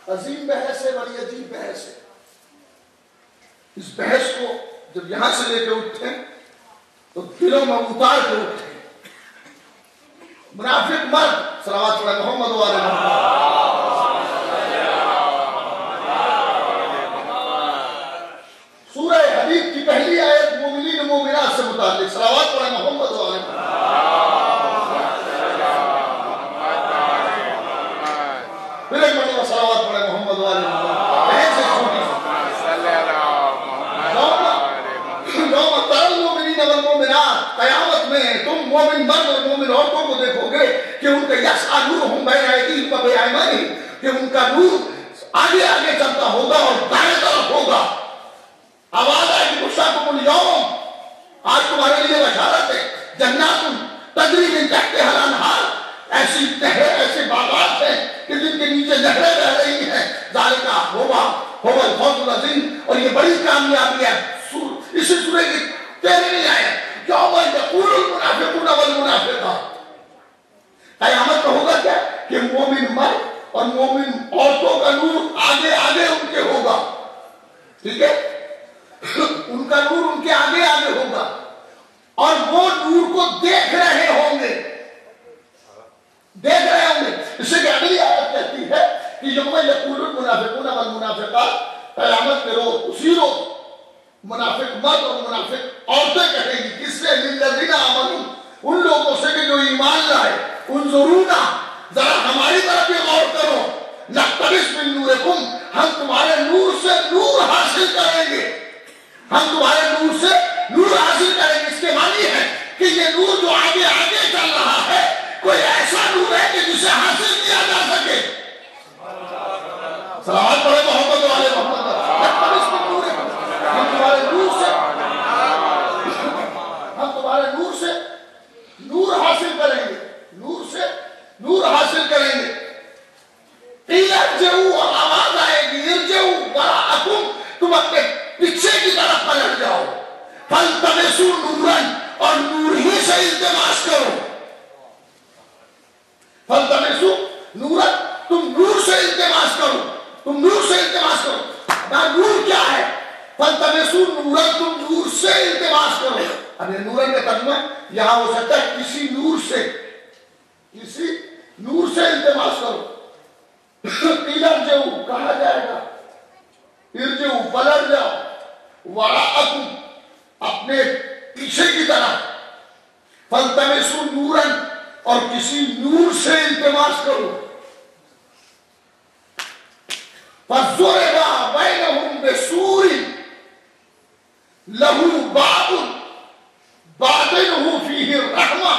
عظیم بحث ہے، بڑی عجیب بحث ہے۔ اس بحث کو جب یہاں سے لے کے اٹھے تو دلوں میں اتار کے اٹھے۔ منافق مرد، صلوات پڑھیں محمد و آل محمد۔ سورہ حدید کی پہلی آیت مومنین و مومنات سے متعلق، صلوات پڑھیں محمد و آل محمد۔ پھر ایک مرتبہ صلوات پڑھیں محمد و آل محمد۔ بحث ہے چھوٹی سی۔ یوم تری المؤمنین والمؤمنات، قیامت میں تم مومن مرد اور مومن عورتوں کو دیکھو گے کہ ان کا یسعی نورہم بین ایدیہم وبأیمانہم، کہ ان کا نور آگے آگے چلتا ہوگا اور دائیں طرف ہوگا۔ آواز آئے گی بشراکم الیوم، آج تمہارے لیے بشارت ہے، جنات تجری من تحتها الانہار، ایسی نہریں، ایسے باغات ہیں کہ جن کے نیچے نہریں بہ رہی ہیں، ذالک ھو الفوز العظیم، اور یہ بڑی کامیابی ہے۔ اسی سورہ کی 13ویں آیت، یوم یقول المنافقون مومن مرد اور مومن عورتوں کا نور آگے آگے ان کے ہوگا، ٹھیک ہے، ان کا نور ان کے آگے آگے ہوگا اور وہ نور کو دیکھ رہے ہوں گے، دیکھ رہے ہوں گے۔ اس سے کہ اگلی آیت کہتی ہے کہ یوم یقول المنافقون والمنافقات، قیامت کے روز اسی روز منافق مرد اور منافق عورتیں کہیں گی، کس سے؟ للذین آمنوا، ان لوگوں سے کہ جو ایمان لائے، انظرونا، ذرا ہماری طرف بھی غور کرو، نقتبس من نورکم، ہم تمہارے نور سے نور حاصل کریں گے، ہم تمہارے نور سے نور حاصل کریں گے۔ اس کے معنی ہے کہ یہ نور جو آگے آگے چل رہا ہے کوئی ایسا نور ہے کہ جسے حاصل کیا جا سکے۔ سلامات پڑھے محمد والے محمد، نقتبس من نورکم، ہم تمہارے نور سے نور حاصل کریں گے، نور سے نور حاصل کریں گے۔ قیل ارجعوا، اور آواز آئے گی ارجعوا وراءکم، تم اپنے پیچھے کی طرف پلٹ جاؤ، فالتمسوا نورا، اور نور ہی سے التماس کرو، فالتمسوا نورا، تم نور سے التماس کرو، تم نور سے التماس کرو۔ نور کیا ہے؟ فالتمسوا نورا، تم نور سے التماس کرو۔ اب یہ نورن کا ترجمہ یہاں ہو سکتا ہے کسی نور سے، کسی نور سے التماس کرو۔ قیل ارجعوا، کہا جائے گا ارجعوا، پلٹ جاؤ، وراءکم، اپنے پیچھے کی طرف، فالتمسوا نورا، اور کسی نور سے التماس کرو۔ فضرب بینہم بسور لہ باب باطنہ فیہ الرحمہ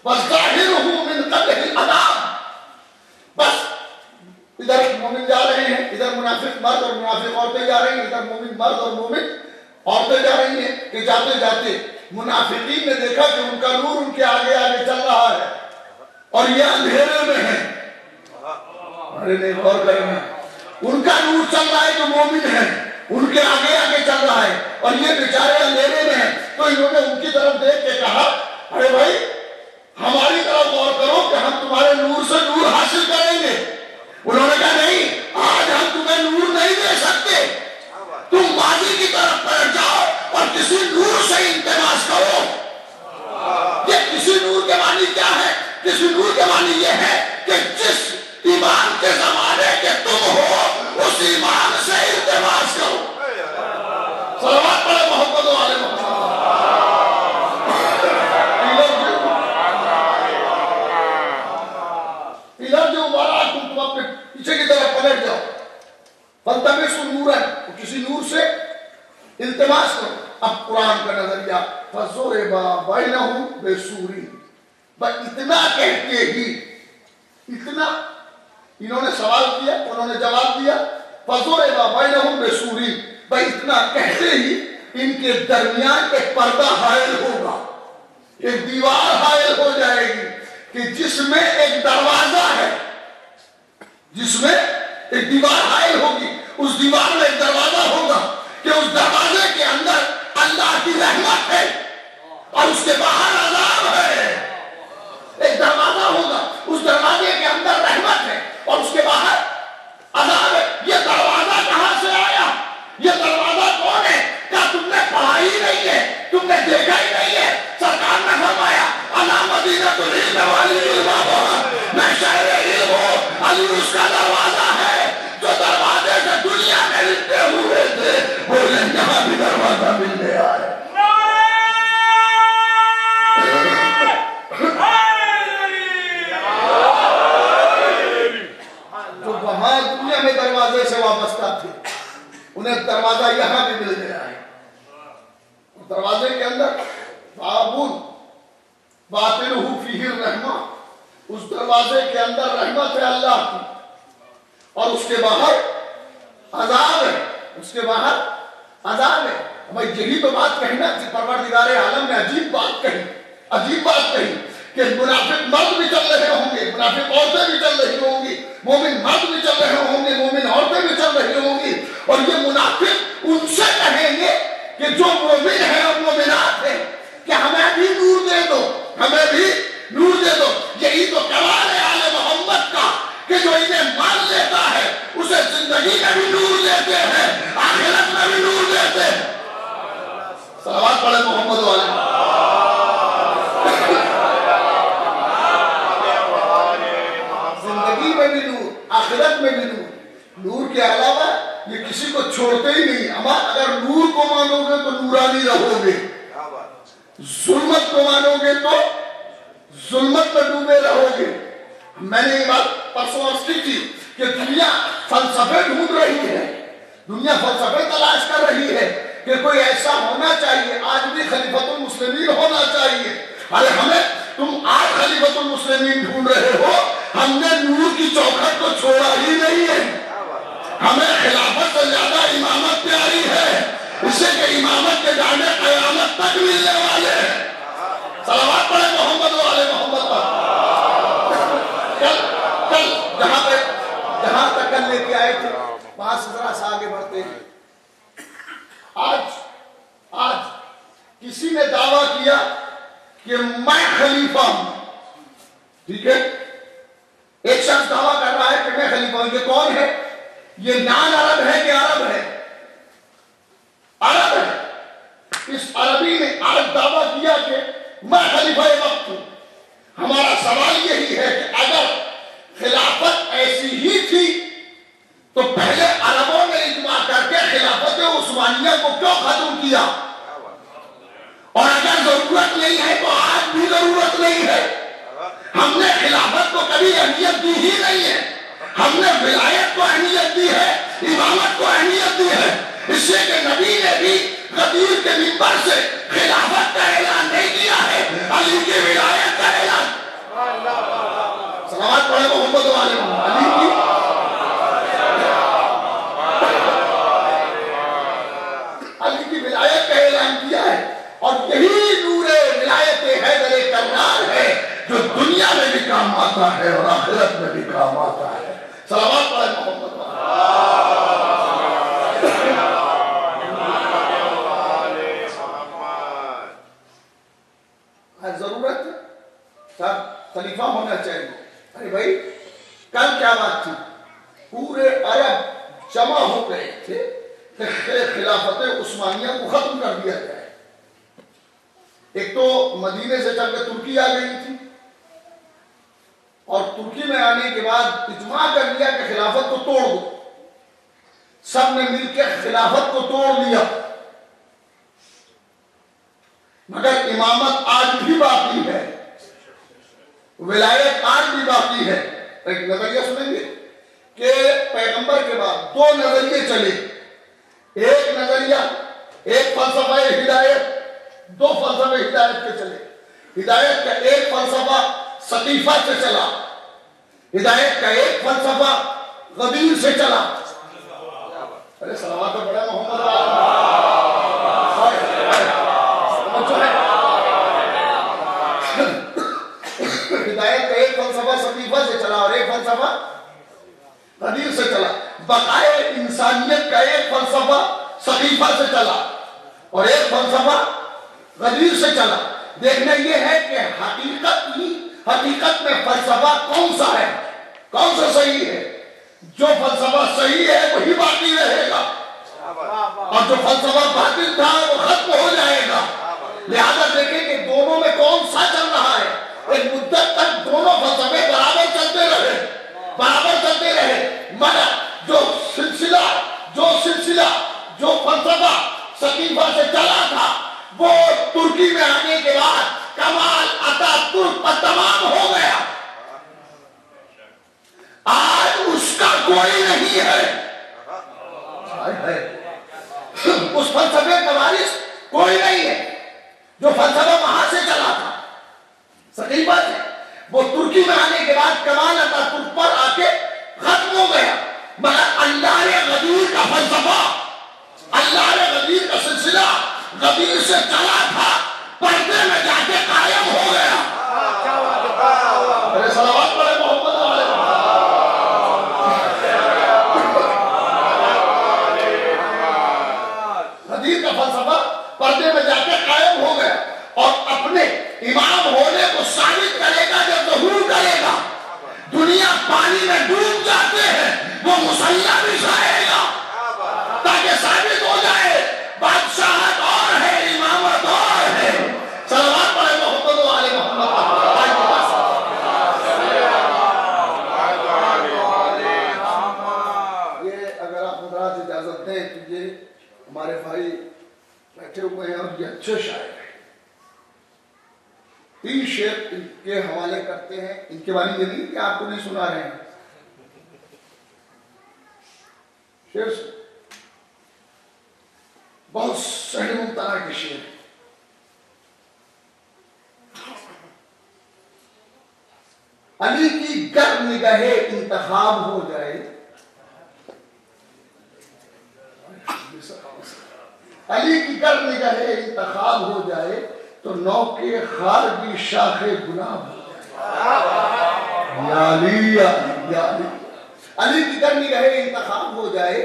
وظاہرہ من قبلہ العذاب۔ بس ادھر مومن جا رہے ہیں، ادھر منافق مرد اور منافق عورتیں جا رہی ہیں، ادھر مومن مرد اور مومن عورتیں جا رہی ہیں کہ جاتے جاتے منافقین نے دیکھا کہ ان کا نور ان کے آگے آگے چل رہا ہے اور یہ اندھیرے میں ہے۔ ارے نہیں، غور کریں گے، ان کا نور چل رہا ہے جو مومن ہے، ان کے آگے آگے چل رہا ہے اور یہ بیچارے اندھیرے میں ہیں۔ تو انہوں نے ان کی طرف دیکھ کے کہا ارے بھائی ہماری طرف غور کرو کہ ہم تمہارے نور سے نور حاصل کریں گے۔ انہوں نے کہا نہیں، آج ہم تمہیں نور نہیں دے سکتے، تم ماضی کی طرف پلٹ جاؤ اور کسی نور سے التماس کرو۔ یہ کسی نور کے معنی کیا ہے؟ کسی نور کے معنی یہ ہے کہ جس ایمان کے زمانے کے تم ہو اس ایمان سے التماس کرو۔ صلوات پڑھے محمد والے محمد۔ تم اپنے پیچھے کی طرف پلٹ جاؤ، فالتمسوا نورا، کسی نور سے التماس کرو۔ اب قرآن کا نظریہ، فضرب بینہم بسور، بس اتنا کہتے ہی، اتنا انہوں نے سوال کیا، انہوں نے جواب دیا، فضرب بینہم بسور، بس اتنا کہتے ہی ان کے درمیان ایک پردہ حائل ہوگا، ایک دیوار حائل ہو جائے گی کہ جس میں ایک دروازہ ہے، جس میں ایک دیوار حائل ہوگی، اس دیوار میں ایک دروازہ ہوگا کہ اس دروازے کے اندر اللہ کی رحمت ہے اور اس کے باہر عذاب ہے۔ ایک دروازہ ہوگا، اس دروازے کے اندر رحمت ہے اور اس کے باہر عذاب ہے۔ یہ دروازہ کہاں سے آیا؟ یہ دروازہ کون ہے؟ کیا تم نے پڑھا ہی نہیں ہے؟ تم نے دیکھا ہی نہیں ہے؟ سرکار نے فرمایا انا مدینۃ العلم والعلم بہا، میں شہر علم ہوں، علی اس کا دروازہ ہے۔ جو دروازے سے دنیا میں لکھتے ہوئے تھے بولے یہاں بھی دروازہ ملنے آئے۔ جو وہاں دنیا میں دروازے سے وابستہ تھے انہیں دروازہ یہاں بھی مل گیا ہے۔ دروازے کے اندر بابون باطنہ فیہ الرحمہ، اس دروازے کے اندر رحمت ہے اللہ کی اور اس کے باہر عذاب ہے، اس کے باہر عذاب ہے۔ بھائی یہی تو بات کہنا، پروردگار عالم نے عجیب بات کہی، عجیب بات کہی کہ منافق مرد بھی چل رہے ہوں گے، منافق عورتیں بھی چل رہی ہوں گی، مومن مرد بھی چل رہے ہوں گے، مومن عورتیں بھی چل رہی ہوں گی، اور یہ منافق ان سے کہیں گے کہ جو مومن ہیں اور مومنات ہیں کہ ہمیں بھی نور دے دو، ہمیں بھی نور دے دو۔ یہی تو کمال ہے آل محمد کا کہ جو انہیں مان لیتا ہے اسے زندگی میں بھی نور دیتے ہیں، آخرت میں بھی نور دیتے ہیں۔ صلوات پڑھے محمد والے۔ زندگی میں بھی نور، آخرت میں بھی نور۔ نور کے علاوہ یہ کسی کو چھوڑتے ہی نہیں۔ اما اگر نور کو مانو گے تو نورانی رہو گے، ظلمت کو مانو گے تو ظلمت میں ڈوبے رہو گے۔ میں نے یہ بات پرسوں عرض کی تھی کہ دنیا فلسفے ڈھونڈ رہی ہے، دنیا فلسفے تلاش کر رہی ہے کہ کوئی ایسا ہونا چاہیے، آج بھی خلیفۃ المسلمین ہونا چاہیے۔ ارے ہمیں، تم آج خلیفۃ المسلمین ڈھونڈ رہے ہو، ہم نے نور کی چوکھٹ کو چھوڑا ہی نہیں ہے۔ ہمیں خلافت سے زیادہ امامت پیاری ہے، اس سے کہ امامت کے ڈانڈے قیامت تک ملنے والے ہیں۔ صلوات پڑھے محمد والے محمد پر۔ کل جہاں تک کل لے کے آئے تھے وہاں سے ذرا سا آگے بڑھتے ہیں۔ آج کسی نے دعویٰ کیا کہ میں خلیفہ ہوں، ٹھیک ہے؟ ایک شخص دعویٰ کر رہا ہے کہ میں خلیفہ ہوں۔ یہ کون ہے؟ یہ نان عرب ہے کہ عرب ہے؟ عرب ہے۔ اس عربی نے آج دعویٰ کیا کہ میں خلیفہ وقت ہوں۔ ہمارا سوال یہی ہے کہ اگر خلافت ایسی ہی تھی تو پہلے عربوں نے اجماع کر کے خلافت عثمانیہ کو کیوں ختم کیا؟ اور اگر ضرورت نہیں ہے تو آج بھی ضرورت نہیں ہے۔ ہم نے خلافت کو کبھی اہمیت دی ہی نہیں ہے، ہم نے ولایت کو اہمیت دی ہے، امامت کو اہمیت دی ہے، اس سے کہ نبی نے بھی غدیر کے منبر سے خلافت کا اعلان نہیں کیا ہے، علی کی ولایت کا اعلان۔ صلوات پڑھے محمد والے علی کی ولایت کا اعلان کیا ہے۔ اور یہی نور ولایت حیدر کرار ہے جو دنیا میں بھی کام آتا ہے اور آخرت میں بھی کام آتا ہے۔ صلوات پڑھے محمد والے۔ ضرورت سب خلیفہ ہونا چاہیے۔ ارے بھائی کل کیا بات تھی؟ پورے عرب جمع ہو گئے تھے کہ خلافت عثمانیہ کو ختم کر دیا جائے۔ ایک تو مدینے سے چل کے ترکی آ گئی تھی، اور ترکی میں آنے کے بعد اجماع کر لیا کہ خلافت کو توڑ دو۔ سب نے مل کے خلافت کو توڑ دیا، مگر امامت آج بھی باقی ہے، ولایت آج بھی باقی ہے۔ ایک نظریہ سنیں گے کہ پیغمبر کے بعد دو نظریے چلے۔ ایک نظریہ، ایک فلسفہ ہدایت، دو فلسفے ہدایت کے چلے۔ ہدایت کا ایک فلسفہ سقیفہ سے چلا، ہدایت کا ایک فلسفہ غدیر سے چلا۔ ارے صلوات پڑھے محمد ہدایت کا ایک فلسفہ سقیفہ سے چلا اور ایک فلسفہ غدیر سے چلا۔ بقائے انسانیت کا ایک فلسفہ سقیفہ سے چلا اور ایک فلسفہ غدیر سے چلا۔ دیکھنا یہ ہے کہ حقیقت میں فلسفہ کون سا ہے، کون سا صحیح ہے۔ جو فلسفہ صحیح ہے وہی باقی رہے گا، اور جو فلسفہ باطل تھا وہ ختم ہو جائے گا۔ لہذا دیکھیں کہ دونوں میں کون سا چل رہا ہے۔ ایک مدت تک دونوں فلسفے برابر چلتے رہے، مگر جو سلسلہ جو فلسفہ سقیفہ سے چلا تھا وہ ترکی میں آنے کے بعد کمال اتا ترک پر تمام ہو گیا۔ آج اس کا کوئی نہیں ہے، اس فلسفے کا وارث کوئی نہیں ہے۔ جو فلسفہ وہاں سے چلا تھا سقیفہ سے، وہ ترکی میں آنے کے بعد کمال اتا ترک پر آ کے ختم ہو گیا۔ مگر اللہ غدیر کا فلسفہ، اللہ غدیر کا سلسلہ غدیر سے چلا تھا، پردے میں جا کے قائم ہو گیا۔ ارے صلوات پڑھے محمد والے۔ غدیر کا فلسفہ پردے میں جا کے قائم ہو گیا اور اپنے امام ہونے کو ثابت کرے گا جب ظہور کرے گا۔ دنیا پانی میں ڈوب ہمارے بھائی بیٹھے ہوئے ہیں اور یہ اچھے شاعر ہیں. 3 شعر ان کے حوالے کرتے ہیں. ان کے بارے یہ نہیں کہ آپ کو نہیں سنا رہے ہیں. شعر بہت صحیح ممتنع کے شعر ہیں. علی کی گر نگاہ انتخاب ہو جائے، علی کی گر نگاہ انتخاب ہو جائے تو نو کے خار بھی شاخ گلاب ہو جائے. یا علی یا علی یا علی. علی کی گر نگاہ انتخاب ہو جائے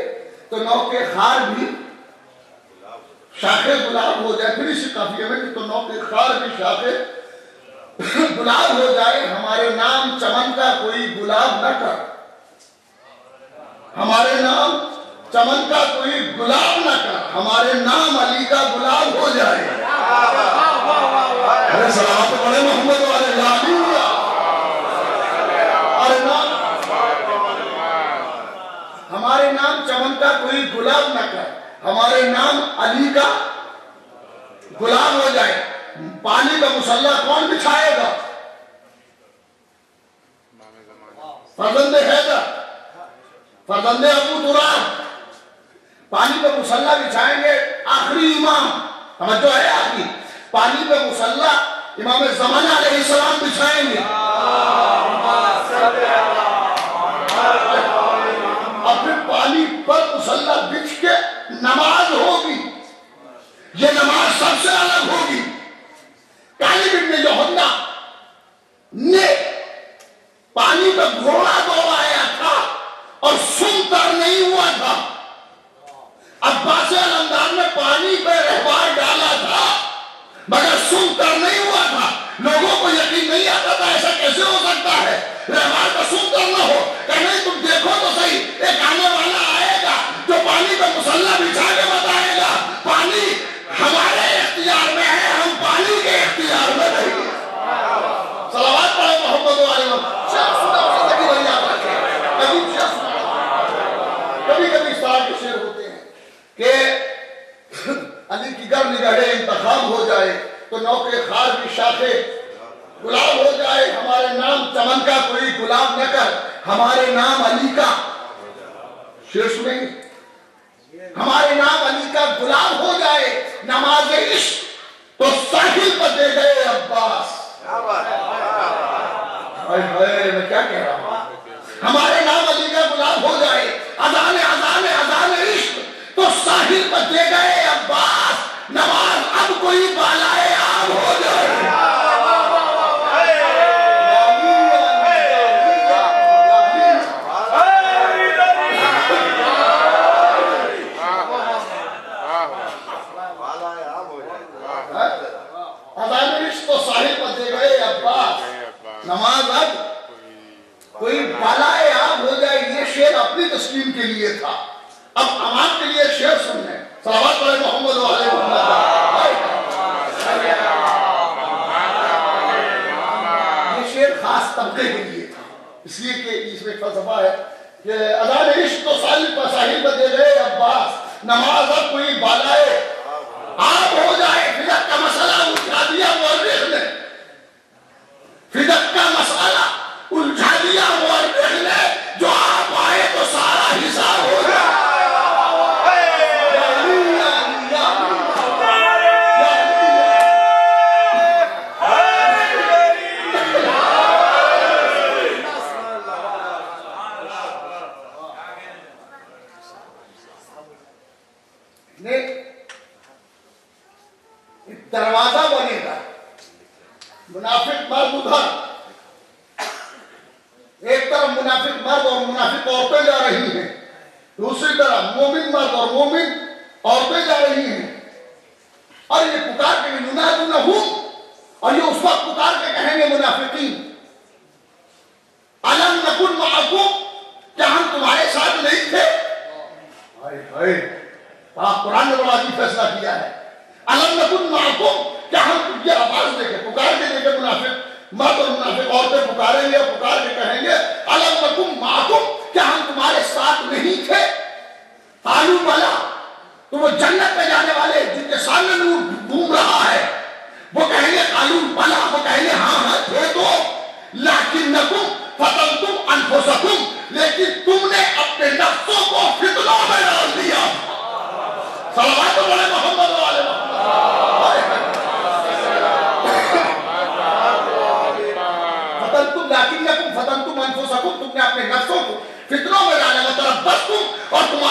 تو نو کے خار بھی شاخ گلاب ہو جائے. پھر اسی قافیے میں کہ تو نو کے خار بھی شاخ گلاب ہو جائے. ہمارے نام چمن کا کوئی گلاب نہ کر، ہمارے نام چمن کا کوئی گلاب نہ کر، ہمارے نام علی کا گلاب ہو جائے. ارے صلوات پڑھے محمد والے علی. ہمارے نام چمن کا کوئی گلاب نہ کر، ہمارے نام علی کا گلاب ہو جائے. پانی کا مسلح کون بچھائے گا؟ فرزند حیدر، فرزند ابو تراب. پانی پہ مسلح بچھائیں گے آخری امام، توجہ ہے آپ کی، پانی پہ مسلح امام زمانہ علیہ السلام بچھائیں گے. اور پھر پانی پر مسلح بچھ کے نماز ہوگی. یہ نماز سب سے الگ ہوگی. کالب ابن یوحنا نے پانی پہ گھوڑا دوڑایا تھا اور سن کر نہیں ہوا تھا. عباس علمدار نے پانی پہ رہبار ڈالا تھا مگر سن کر نہیں ہوا تھا. لوگوں کو یقین نہیں آتا تھا ایسا کیسے ہو سکتا ہے رہبار کا سن کر نہ ہو. کہ نہیں تم دیکھو تو صحیح، ایک آنے والا آئے گا جو پانی پہ مسلح بچھا کے بتائے گا پانی ہمارے اختیار میں ہے، ہم پانی کے اختیار میں نہیں. صلوات پڑھے محمد علیہ وسلم. کبھی کبھی اس طرح کے شعر ہوتے ہیں کہ علی کی گر نگاہ انتخاب ہو جائے تو نو کے خار بھی شاخے گلاب ہو جائے. ہمارے نام چمن کا کوئی گلاب نہ کر، ہمارے نام علی کا، شعر سنیں گے، ہمارے نام علی کا گلاب ہو جائے. نماز عشق تو ساحل پر دے گئے عباس. میں کیا کہہ رہا ہوں، ہمارے نام علی کا گلاب ہو جائے. اذان اذان اذان عشق تو ساحل پر دے گئے عباس. نماز اب کوئی بالائے آب ہو جائے. اذان عشق تو ساحل پر دے گئے عباس. نماز اب کوئی بالائے آب ہو جائے. یہ شعر اپنی تسلیم کے لیے تھا. اب عوام کے لیے شعر سنیں. صلوات پڑھے محمد علیہ وسلم. یہ شعر خاص طبقے کے لیے تھا، اس لیے کہ اس میں فلسفہ ہے کہ اذان عشق تو ساحل پر دے گئے عباس. نماز اب کوئی بالائے آب ہو جائے. فدق کا مسئلہ اٹھا دیا مورخ نے، فدق کا مسئلہ الجھا دیا مورخ نے. جو آپ آئے تو سارا حساب ہو جائے. دروازہ بنے گا، منافق مرد ادھر، ایک طرف منافق مرد اور منافق عورتیں جا رہی ہیں، دوسری طرف مومن مرد اور مومن عورتیں جا رہی ہیں. اور یہ پکار کے ینادونہم، اور یہ اس وقت پکار کے کہیں گے منافقین، الم نکن معکم، کیا ہم تمہارے ساتھ نہیں تھے؟ قرآن نے بڑا عجیب فیصلہ کیا ہے. الم نکن معکم، کیا ہم یہ آواز دے کے پکار کے دے کے منافق مرد اور منافق عورتیں پکاریں گے اور پکار کے کہیں گے الم نکن معکم، کیا ہم تمہارے ساتھ نہیں تھے؟ قالوا بلا، تو وہ جنت تم نے اپنے نفسوں کو فتنوں میں ڈال دیا. صلوات علی محمد وعلی فتنتم لکنکم فتنتم انفسکم، تم نے اپنے نفسوں کو فتنوں میں ڈالا. وتربصتم، اور تم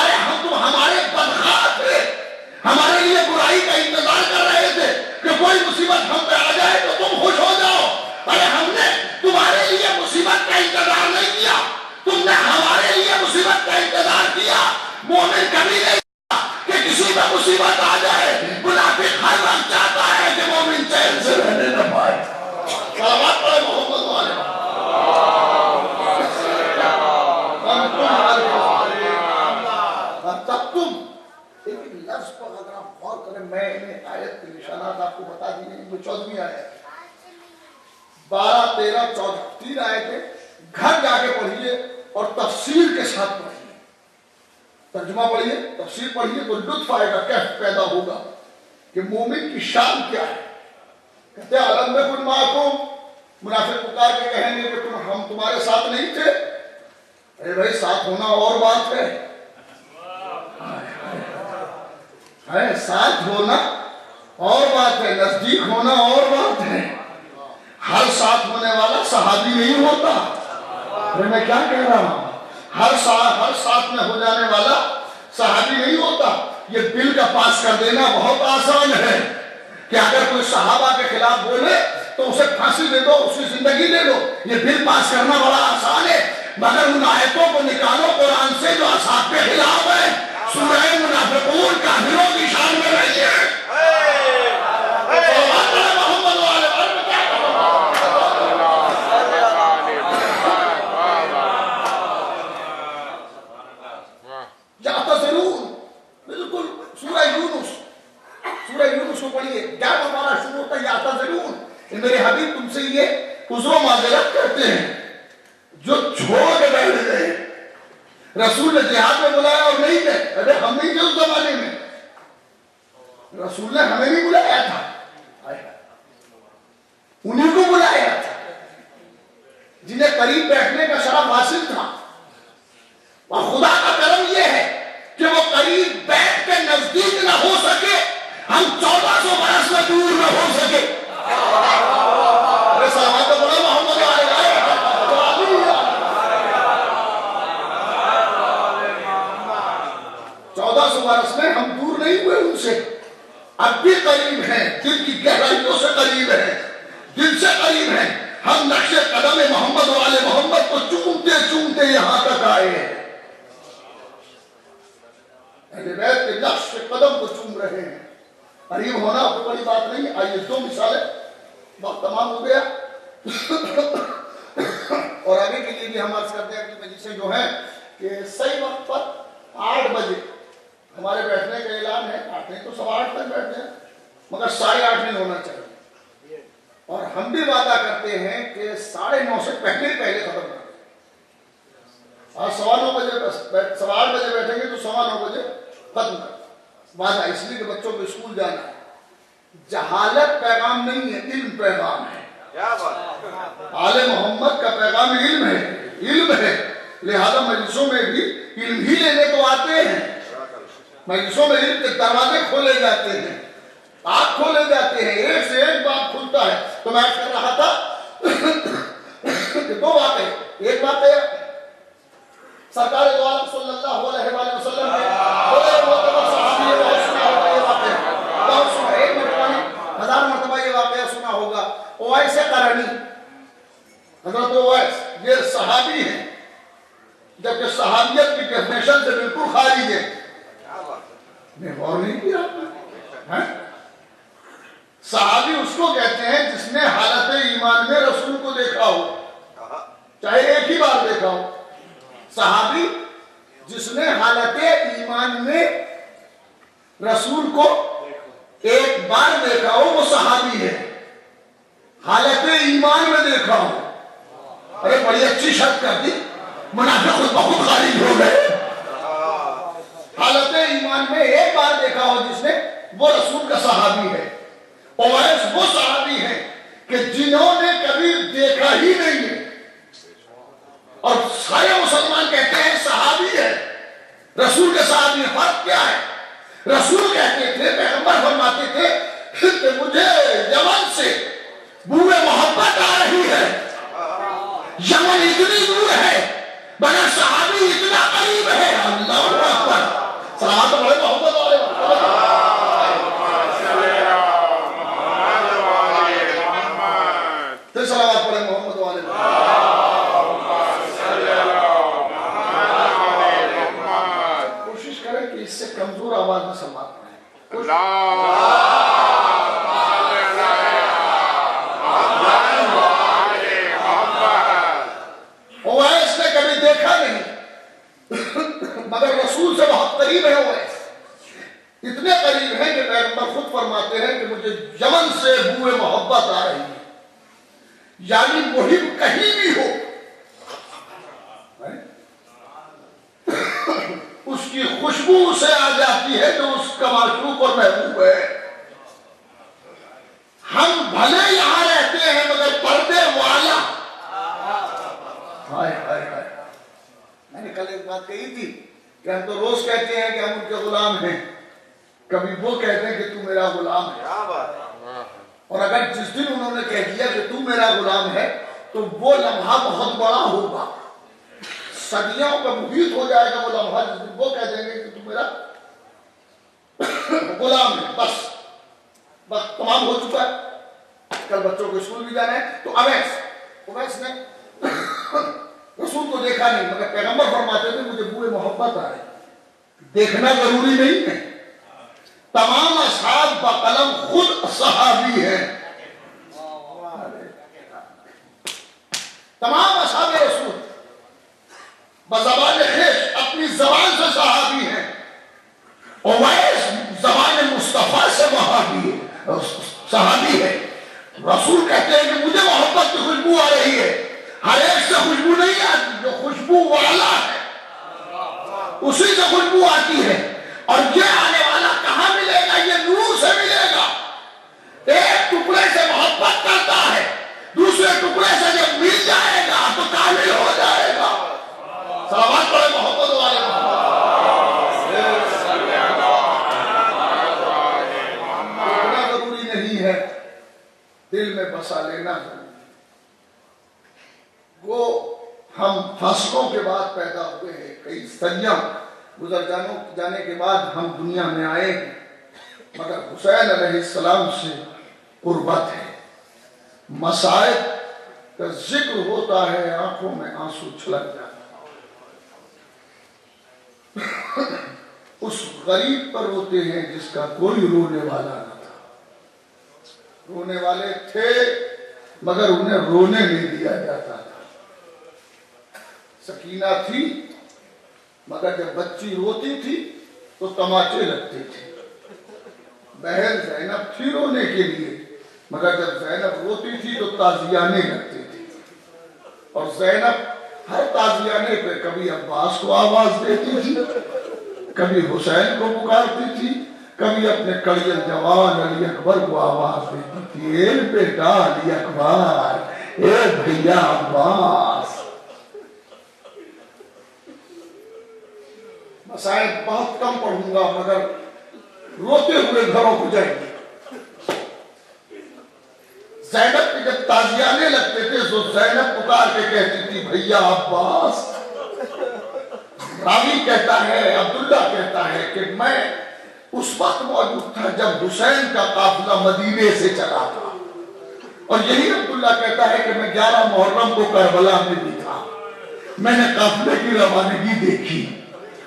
ہمارے بدخواہ تھے، ہمارے لیے برائی کا انتظار کر رہے تھے کہ کوئی مصیبت ہم پہ آ جائے تو تم خوش ہو جاؤ. ارے ہم نے تمہارے لیے مصیبت کا انتظار نہیں کیا، تم نے ہمارے لیے مصیبت کا انتظار کیا. مومن کبھی نہیں کہ کسی پہ مصیبت آ جائے، منافق ہر وقت چاہتا ہے کہ مومن چین سے رہنے نہ پائے. صلوات علی محمد وعلی تم. لیکن لفظ پر اگر آپ غور کریں، میں انہیں آیت کے نشانات آپ کو بتا دیے. یہ 14ویں آیت 12، 13، 14 تین آیتیں گھر جا کے پڑھیے اور تفسیر کے ساتھ پڑھیے. ترجمہ پڑھیے، تفسیر پڑھیے تو لطف آئے گا، کیف پیدا ہوگا کہ مومن کی شان کیا ہے. کہتے ہیں علم نکن معکم، منافق پکار کے کہیں گے کہ ہم تمہارے ساتھ نہیں تھے. ارے بھائی ساتھ ہونا اور بات ہے، ساتھ ہونا اور بات ہے، نزدیک ہونا اور بات ہے. ہر ساتھ ہونے والا صحابی نہیں ہوتا. میں کیا کہہ رہا ہوں؟ ہر ساتھ میں ہو جانے والا صحابی نہیں ہوتا. یہ بل کا پاس کر دینا بہت آسان ہے کہ اگر کوئی صحابہ کے خلاف بولے تو اسے پھانسی دے دو، اس کی زندگی دے دو. یہ بل پاس کرنا بڑا آسان ہے، مگر ان آیتوں کو نکالو قرآن سے جو اصحاب کے خلاف ہے. سورہ منافقون کافروں کی شان میں رہی ہے. بالکل سورہ یونس کو پڑھیے، کیا ہمارا شروع ہوتا ہے یعتذرون، میرے حبیب تم سے یہ عذر و معذرت کرتے ہیں جو چھوڑ کے بیٹھ گئے. رسول نے جہاد میں بلایا اور نہیں گئے. ارے ہم نہیں تھے اس زمانے میں، رسول نے ہمیں نہیں بلایا تھا، انہیں کو بلایا تھا جنہیں قریب بیٹھنے کا شرف حاصل تھا. اور خدا کا کرم یہ ہے کہ وہ قریب بیٹھ کے نزدیک نہ ہو سکے، ہم 1400 برس میں دور نہ ہو سکے. صلوات علی محمد وعلی 1400 برس میں ہم دور نہیں ہوئے ان سے، اب بھی قریب ہیں، دل کی گہرائیوں سے قریب ہیں، دل سے قریب ہیں. ہم نقش قدم محمد والے محمد کو چومتے چومتے یہاں تک آئے ہیں. اہل بیت کے نقش قدم کو چوم رہے ہیں. قریب ہونا کوئی بڑی بات نہیں. آئیے 2 مثالیں، وقت تمام ہو گیا اور آگے کے لیے بھی ہم عرض کرتے ہیں اپنی مجلسیں جو ہیں کہ صحیح وقت پر 8 بجے ہمارے بیٹھنے کا اعلان ہے. 8 نہیں تو 8:15 تک بیٹھتے ہیں، مگر 8:30 نہیں ہونا چاہیے. اور ہم بھی وعدہ کرتے ہیں کہ 9:30 سے پہلے ختم کر دیں. آج 9:15 بجے 8:15 بجے بیٹھیں گے تو 9:15 بجے ختم کر دیں. وعدہ اس لیے کہ بچوں کو اسکول جانا ہے. جہالت پیغام نہیں ہے، علم پیغام ہے. آل محمد کا پیغام علم ہے. لہذا مجلسوں میں بھی علم ہی لینے تو آتے ہیں. مجلسوں میں علم کے دروازے کھولے جاتے ہیں، آپ کھولے جاتے ہیں، ایک سے ایک بات کھلتا ہے. تو میں کر رہا تھا کہ 2 باتیں. ایک بات ہے سرکار دو عالم صلی اللہ علیہ وآلہ وسلم کے بڑے معتبر صحابی بہت سنا ہوگا یہ واقعہ، بہت سنا، ایک مرتبہ نہیں 1000 مرتبہ یہ واقعہ سنا ہوگا. اویس قرنی، حضرت اویس یہ صحابی ہیں جبکہ صحابیت کی ڈیفینیشن سے بالکل خارج ہے. میں غور نہیں کیا. صحابی اس کو کہتے ہیں جس نے حالت ایمان میں رسول کو دیکھا ہو، چاہے ایک ہی بار دیکھا ہو. صحابی جس نے حالت ایمان میں رسول کو ایک بار دیکھا ہو وہ صحابی ہے. حالت ایمان میں دیکھا ہو. ارے بڑی اچھی شرط کر دی، منافق خود بخود خارج ہو گئے. حالت ایمان میں ایک بار دیکھا ہو جس نے، وہ رسول کا صحابی ہے. اویس وہ صحابی ہیں کہ جنہوں نے کبھی دیکھا ہی نہیں ہے. اور سارے مسلمان کہتے ہیں صحابی رسول کے ساتھ یہ فرق کیا ہے؟ رسول کہتے تھے، پیغمبر فرماتے تھے کہ مجھے یمن سے بوئے محبت آ رہی ہے، یمن اتنی دور ہے مگر صحابی اتنا قریب ہے۔ اللہ اکبر، صلوات پڑھے محمد والے پھر صلوات پڑھے محمد والے۔ کوشش کریں کہ اس سے کمزور آواز میں سماعت پڑھیں۔ اویس نے کبھی دیکھا نہیں مگر رسول سے بہت قریب ہے اویس، اتنے قریب ہیں کہ پیغمبر خود فرماتے ہیں کہ مجھے یمن سے بوئے محبت آ رہی ہے، یعنی محب کہیں بھی ہو اس کی خوشبو اسے آ جاتی ہے جو اس کا معشوق اور محبوب ہے۔ ہم بھلے یہاں رہتے ہیں مگر پردے والا، ہائے ہائے ہائے، میں نے کل ایک بات کہی تھی کہ ہم تو روز کہتے ہیں کہ ہم ان کے غلام ہیں، کبھی وہ کہتے ہیں کہ تو میرا غلام ہے، اور اگر جس دن انہوں نے کہہ دیا کہ تو میرا غلام ہے تو وہ لمحہ بہت بڑا ہوگا، صدیوں کا محیط ہو جائے گا وہ لمحہ جس دن وہ کہہ دیں گے کہ تو میرا غلام ہے۔ بس تمام ہو چکا ہے، کل بچوں کو اسکول بھی جانا ہے۔ تو اویس نے رسول کو دیکھا نہیں مگر پیغمبر فرماتے تھے مجھے بوئے محبت آ رہی۔ دیکھنا ضروری نہیں ہے، تمام اصحاب بقلم خود صحابی ہیں، تمام اصحاب رسول بزبان خیش اپنی زبان سے صحابی ہیں۔ اویس زبان مصطفیٰ سے صحابی ہے۔ رسول کہتے ہیں کہ مجھے محبت کی خوشبو آ رہی ہے، ہر ایک سے خوشبو نہیں آتی، جو خوشبو والا ہے اسی سے خوشبو آتی ہے۔ اور یہ آنے والا کہاں ملے گا؟ یہ نور سے ملے گا۔ ایک ٹکڑے سے محبت کرتا ہے، دوسرے ٹکڑے سے جب مل جائے گا تو کامل ہو جائے گا۔ صلوات پڑھے محبت والے ضروری نہیں ہے، دل میں بسا لینا ضروری۔ وہ ہم فاصلوں کے بعد پیدا ہوئے ہیں، کئی صدیاں گزر جانے کے بعد ہم دنیا میں آئے ہیں، مگر حسین علیہ السلام سے قربت ہے۔ مصائب کا ذکر ہوتا ہے، آنکھوں میں آنسو چھلک جاتا ہے۔ اس غریب پر روتے ہیں جس کا کوئی رونے والا نہ تھا۔ رونے والے تھے مگر انہیں رونے نہیں دیا جاتا تھا۔ سکینہ تھی مگر جب بچی روتی تھی تو تماچے لگتے تھے۔ بہن زینب تھی رونے کے لیے مگر جب زینب روتی تھی تو تازیانے لگتے تھے، اور زینب ہر تازیانے پہ کبھی عباس کو آواز دیتی تھی، کبھی حسین کو پکارتی تھی، کبھی اپنے کڑیل جوان علی اکبر کو آواز دیتی تھی، اے بیٹا علی اکبر، اے بھیا عباس۔ مسائل بہت کم پڑھوں گا مگر روتے ہوئے گھروں کو جائیں گے۔ زینب کے جب تازیانے لگتے تھے تو زینب پکار کے کہتی تھی بھیا عباس۔ راوی کہتا ہے، عبداللہ کہتا ہے کہ میں اس وقت موجود تھا جب حسین کا قافلہ مدینے سے چلا تھا، اور یہی عبداللہ کہتا ہے کہ میں 11 محرم کو کربلا میں بھی تھا، میں نے قافلے کی روانگی دیکھی۔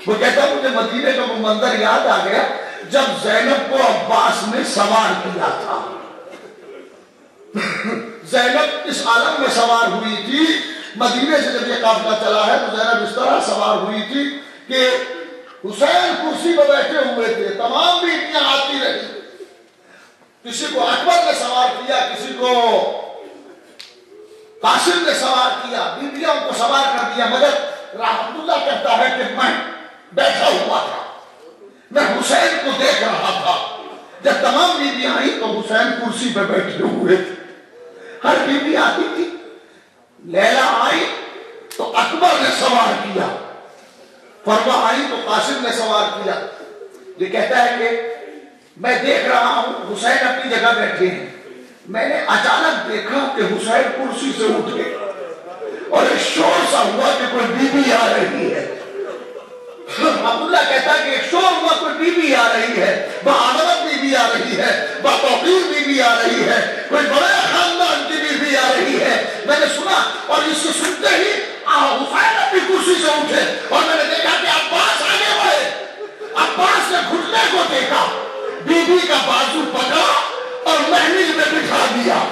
وہ کہتا مجھے مدینے کا وہ منظر یاد آ گیا جب زینب کو عباس نے سوار کیا تھا۔ زینب اس عالم میں سوار ہوئی تھی، مدینے سے جب یہ قافلہ چلا ہے تو زینب اس طرح سوار ہوئی تھی کہ حسین کرسی پر بیٹھے ہوئے تھے، تمام بیٹیاں آتی رہی، کسی کو اکبر نے سوار کیا، کسی کو قاسم نے سوار کیا، بیٹیاں کو سوار کر دیا، مگر عبداللہ کہتا ہے کہ میں بیٹھا ہوا تھا، میں حسین کو دیکھ رہا تھا۔ جب تمام بیویاں آئی تو حسین کرسی پہ بیٹھے ہوئے تھے، ہر بیوی آتی تھی۔ لیلا آئی تو اکبر نے سوار کیا، فرما آئی تو قاسم نے سوال کیا. یہ کہتا ہے کہ میں دیکھ رہا ہوں حسین اپنی جگہ بیٹھے ہیں, میں نے اچانک دیکھا کہ حسین کرسی سے اٹھ گئے اور ایک شور سا ہوا کہ کوئی بی بی آ رہی ہے. عبداللہ کہتا ہے کہ ایک شور ہوا کوئی بی بی آ رہی ہے, بعظمت بی بی آ رہی ہے, بتوقیر بی بی آ رہی ہے, کوئی بڑے خاندان کی بی بی آ رہی ہے. میں نے سنا اور اس سے سنتے ہی حسین اپنی کرسی سے اٹھے اور میں نے دیکھا کہ عباس آگے بڑھے. عباس نے گھٹنے کو دیکھا, بی بی کا بازو پکڑا اور محمل میں بٹھا دیا.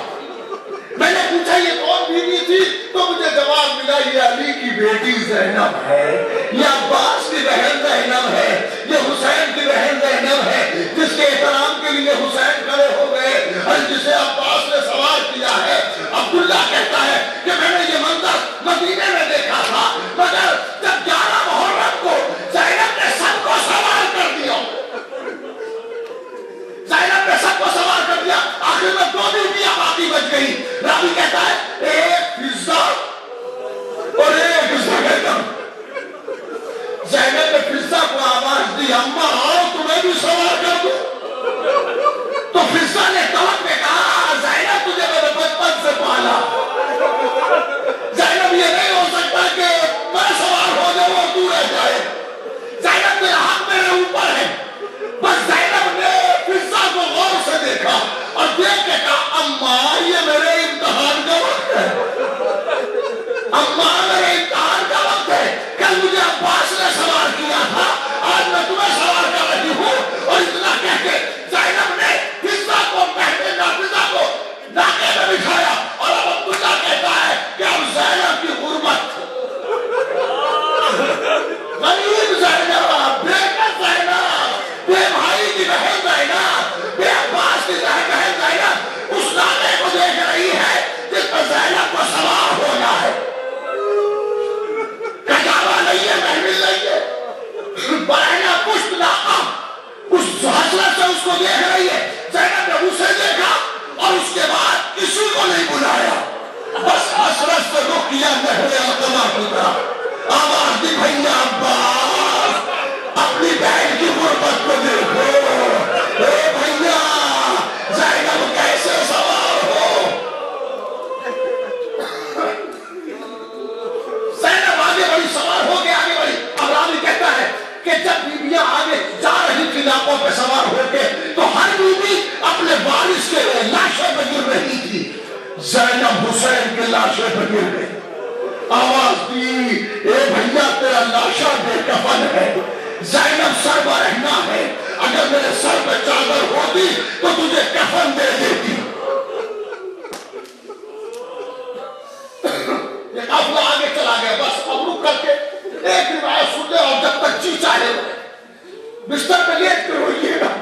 میں نے پوچھا یہ کون بی بی تھی, تو مجھے جواب ملا یہ علی کی بیٹی زینب ہے, یہ عباس کی بہن زینب ہے, یہ حسین کی بہن زینب ہے, جس کے احترام کے لیے حسین کھڑے ہو گئے اور جسے عباس نے سوال کیا ہے. عبداللہ کہتا ہے کہ میں نے یہ منظر مدینے میں دیکھا تھا, مگر جب 11 محرم کو زینب نے سب کو سوال کر دیا, زینب نے سب کو سوال کر دیا, آخر میں 2 بیویاں باقی بچ گئی. راوی کہتا ہے ایک فضہ اور ایک زینب. زینب نے فضہ کو آواز دی, اماں آؤ تمہیں بھی سوال کر دوں. تو فضہ نے توق میں کہا زینب تجھے میں نے بچپن سے پالا, زینب یہ نہیں ہو سکتا کہ میں سوال ہو جاؤں اور تو رہ جائے. زینب میرا حق میرے اوپر ہے. بس زینب نے فضہ کو غور سے دیکھا اور دیکھ کے کہا اماں یہ میرے امتحان کا وقت ہے, اماں میرے امتحان کا وقت ہے. کل مجھے عباس نے سوال کیا تھا, آج میں تمہیں سوال کر رہی ہوں. اور اتنا کہہ کے زینب نے فضہ کو پہنے نافذہ کو ناکے میں بٹھایا. اور اب عبداللہ کہتا ہے کہ اب زینب کی غربت, غریب زینب, بیکر زینب, بے بھائی کی بہن زینب, بے عباس کی بہن زینب اس ناکے کو دیکھ رہی ہے جس پر زینب کو سوار ہونا ہے. کجاوا نہیں ہے, محمل نہیں ہے, برہنہ پشت ناکہ اس حسرت سے اس کو دیکھ رہی ہے. زینب نے اسے دیکھا اور اس کے بعد کسی کو نہیں بلایا, بس حسرت سے رخ کیا نہر عقبہ کی طرف. آواز دی بھیا عباس اپنی بہن کی غربت کو دیکھو, اے بھیا زینب کیسے سوار ہو. زینب آگے بڑی, سوار ہو کے آگے بڑی. اب راوی کہتا ہے کہ جب بیویاں آگے جا رہی تھی ناکوں پہ سوار ہو کے, تو ہر بیوی اپنے وارث کے لاشیں پہ گر رہی تھی. زینب حسین کے لاشیں پہ گر گئی. آواز دی اے بھیا تیرا لاشا بے کفن ہے, زینب سر برہنہ ہے, اگر میرے سر پہ چادر ہوتی تو تجھے کفن دے دیتی. یہ قافلہ آگے چلا گیا. بس اب رک کر کے ایک روایت سن لے اور جب تک جی چاہے بستر پہ لیٹ کے روئیے گا,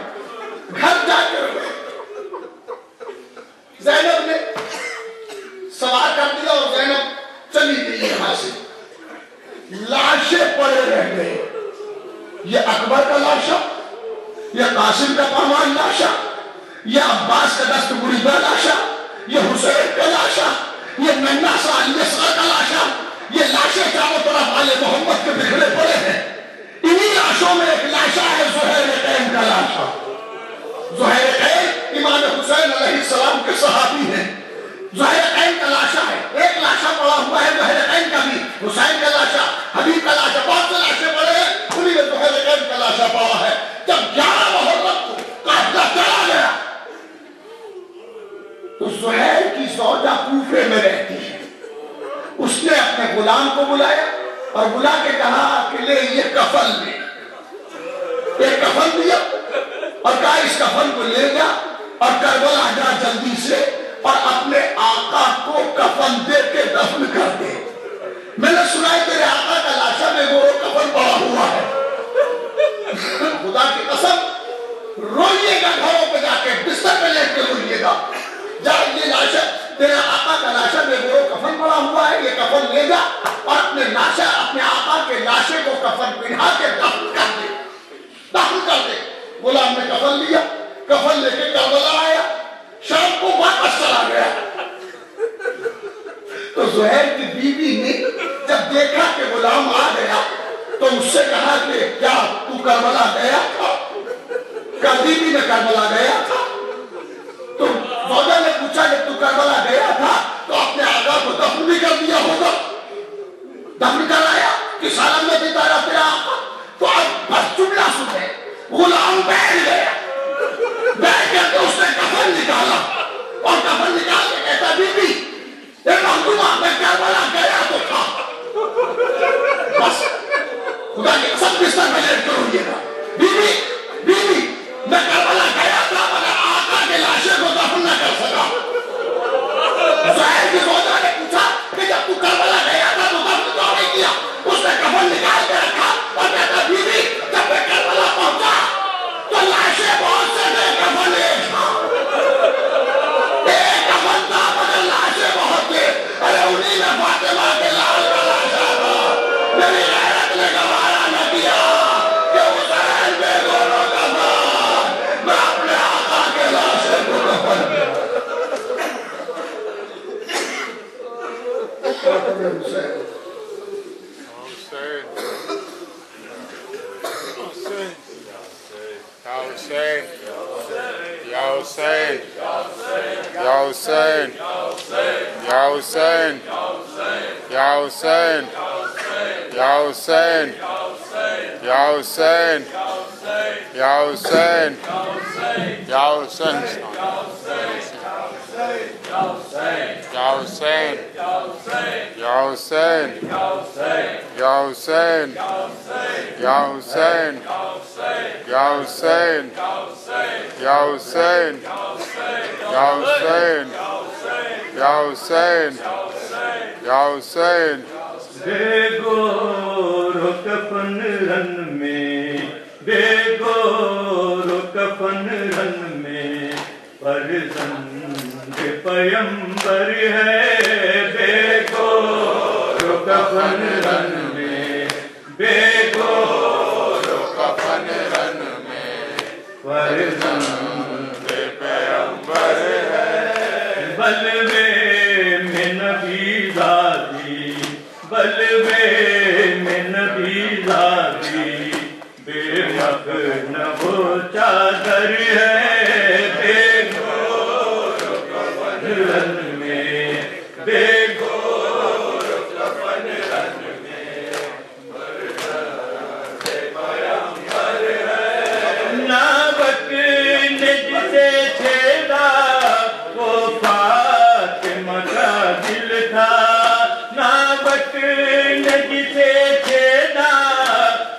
گھر جا کے روئیے. زینب نے سوار کر دیا اور زینب چلی گئی یہاں سے. لاشیں پڑے رہ گئے, یہ اکبر کا لاشا, یہ قاسم کا پروان لاشا, یہ عباس کا دست بریدہ لاشا, یہ حسین کا لاشا, یہ ننھا سا علی اصغر کا لاشا. یہ لاشیں چاروں طرف آل محمد کے بکھرے پڑے ہیں. انہی لاشوں میں ایک لاشا ہے زہیر قین کا لاشا. زہیر قین امام حسین علیہ السلام کے صحابی ہیں. زہیر قین کا لاشا ہے, ایک لاشا پڑا ہوا ہے زہیر قین کا بھی, حسین کا لاشا, حبیب کا لاشا, بہت سے لاشے پڑے ہیں, انہی میں زہیر قین کا لاشا پڑا ہے. جب 11 محرم کو قافلہ چلا گیا تو زہیر کی زوجہ کوفے میں رہتی ہے. اس نے اپنے غلام کو بلایا اور بلا کے کہا کہ لے یہ کفن لے. ایک کفن دیا اور کہا اس کفن کو لے جا اور کربلا جا جلدی سے اور اپنے آقا کو کفن دے کے دفن کر دے. میں نے سنا ہے تیرے آقا کا لاشا میں وہ کفن پڑا ہوا ہے. خدا کی قسم روئیے گا, گھروں پہ جا کے بستر پہ لیٹ کے روئیے گا. جا یہ لاشا تیرے آقا کا لاشا میں وہ کفن پڑا ہوا ہے, یہ کفن لے جا اور اپنے لاشا اپنے آقا تھا کہ کیا تو کربلا گیا تھا؟ کبھی بھی نہ کربلا گیا تھا؟ تو فوجا نے پوچھا کہ تو کربلا گیا تھا تو اپنے آقا کو دفن بھی کر دیا ہوگا، دفن کرایا کہ سالم میں بھی تارا تیرا آقا. تو اب بس جملہ سنے، غلام بیٹھ گیا، بیٹھ کر کے اس نے کفن نکالا اور کفن نکال کے کہتا بی بی اے مخدومہ میں کربلا گیا تو تھا. بس خدا کی قسم بستر میں لیٹ کر ہوئیے گا، بی بی میں کربلا گیا تھا مگر آقا کے لاشے کو دفن نہ کر سکا. زہر کی فوجا نے پوچھا کہ جب تو کربلا گیا تھا تو دفن کیوں نہیں کیا؟ اس نے کفن نکال کے رکھا اور کہتا بی بی جب میں کربلا پہنچا تو لاشیں بہت سے تھے، کفن ایک تھا. ایک کفن تھا مگر لاشیں بہت تھے. ارے انہی میں فاطمہ کے لال کا لاشا تھا. میری غیرت نے گوارا نہ کیا کہ حسین بے دونوں کفن میں اپنے آقا کے لاشے کو کفن کیا. بےگورو کفن رن میں، بےگورو کفن رن میں فرزند پیمبر ہے. بےگورو کفن رن میں، بےگورو کفن رن میں فرزند پیمبر ہے. بلوے میں نبی زادی، بلوے میں نبی زادی، بے مغنب و چادر ہے. بےگورو کفن رن میں، بےگورو کفن رن میں فرزند پیمبر ہے. ناوک نے جسے چھیڑا وہ فاطمہ کا دل تھا. ناوک نے جسے چھیڑا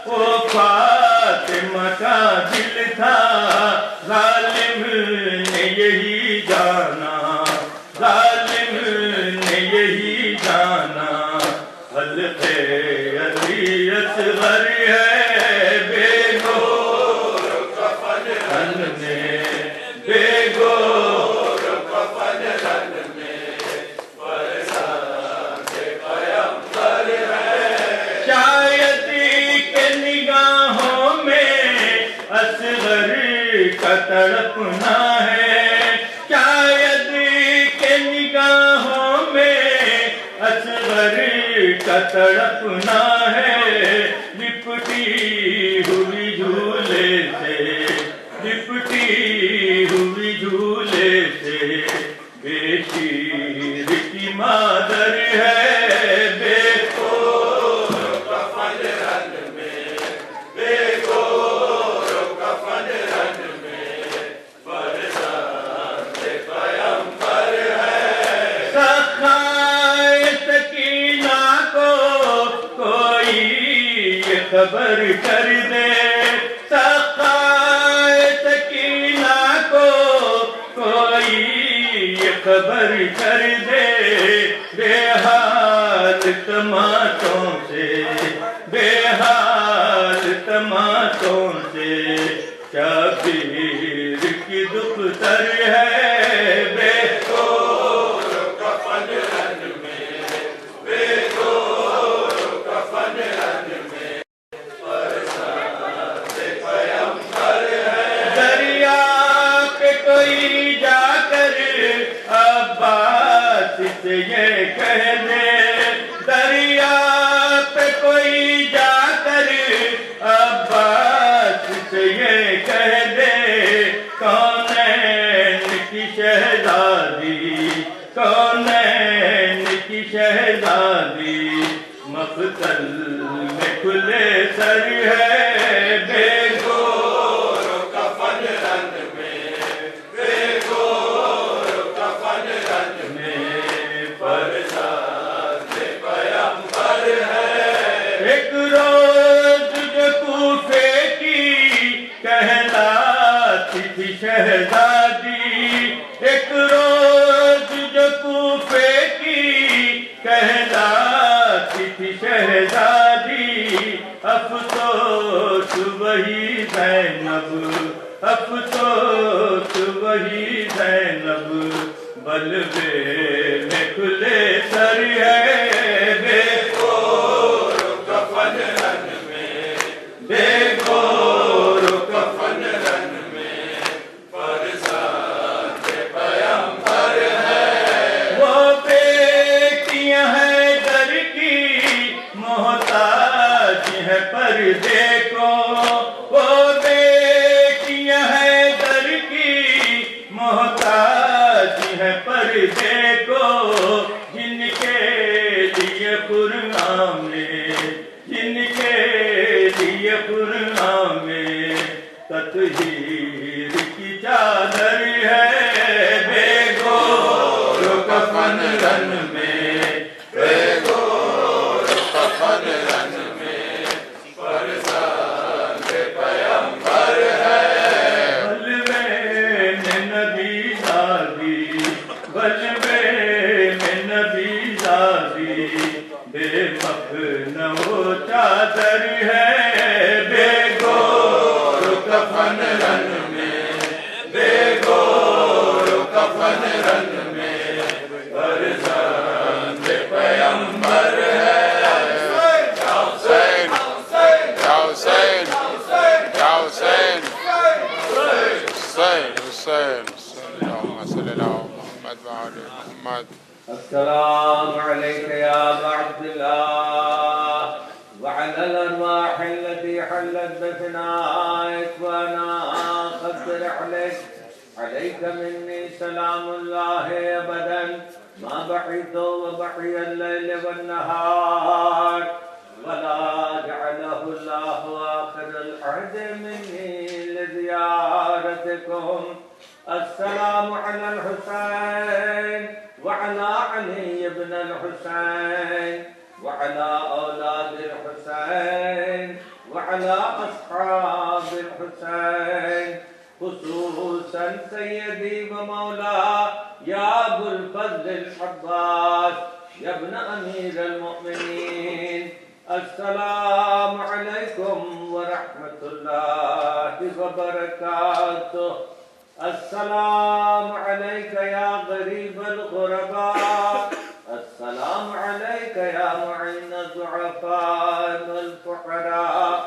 وہ فاطمہ کا دل تھا. ظالم نے یہی جانا، ظالم نے یہی جانا حلق علی اصغر ہے. بےگورو کفن رن میں، بےگورو کفن رن میں فرزند پیمبر ہے. شاید کہ نگاہوں میں اصغر کا تڑپنا ہے، شاید کہ نگاہوں میں اصغر کا تڑپنا ہے. لپٹی ہوئی جھولے سے، لپٹی ہوئی جھولے سے بے شیر کی مادر ہے. بےگورو کفن رن میں، بےگورو کفن رن میں فرزند پیمبر ہے. سخائے سکینہ کو کوئی یہ خبر کر دے، سخائے سکینہ کو کوئی یہ خبر کر دے. بے حال تماشوں سے، بے حال تماشوں سے شبیر کی دختر ہے. بےگورو کفن رن میں، بےگورو کفن رن میں فرزند پیمبر ہے. دریا پہ کوئی جا کر عباس سے یہ کہہ دے، دریا پہ کوئی جا کر سر ہے بے گور و کفن رنگ میں، بے گور و کفن رنگ میں فرزند پیمبر ہے۔ ایک روز جو کوفے کی کہلاتی تھی شہزادی، ایک روز جو کوفے کی کہلاتی تھی شہزادی، افسوس وہی زینب، افسوس وہی زینب، بلوے میں کھلے سر ہے بے گور و کفن رنگ میں، بے گور و کفن رنگ میں فرزند پیمبر ہے۔ وہ بیٹیاں ہیں در کی محتاج ہے پردے کو، وہ بیٹیاں ہیں در کی محتاج ہے پردے کو، جن کے لیے قرآن میں، جن کے لیے قرآن میں تطہیر کی چادر ہے بے گور و کفن رنگ میں، بے گور و کفن رنگ میں فرزند پیمبر ہے۔ بلوے میں نبی زادی، بلوے میں نبی زادی، بے مخن و چادر ہے بے گور و کفن رنگ میں، بے گور و کفن رنگ میں فرزند پیمبر ہے۔ یا حسین، یا حسین، یا حسین، حسین حسین اللہم صلی اللہ محمد وآل محمد۔ السلام عليك يا أبا عبد الله وعلى الأرواح التي حلت بفنائك، وأنا أقدر عليك مني سلام الله أبدا ما بقيت وبقي الليل والنهار، ولا جعله الله آخر العهد مني لزيارتكم. السلام على الحسين وعلى علي بن الحسين وعلى أولاد الحسين وعلى أصحاب الحسين، خصوصا سيدي ومولاي يا أبو الفضل العباس يا ابن أمير المؤمنين. السلام عليكم ورحمة الله وبركاته. السلام عليك يا غريب الغرباء، السلام عليك يا معين الضعفاء والفقراء،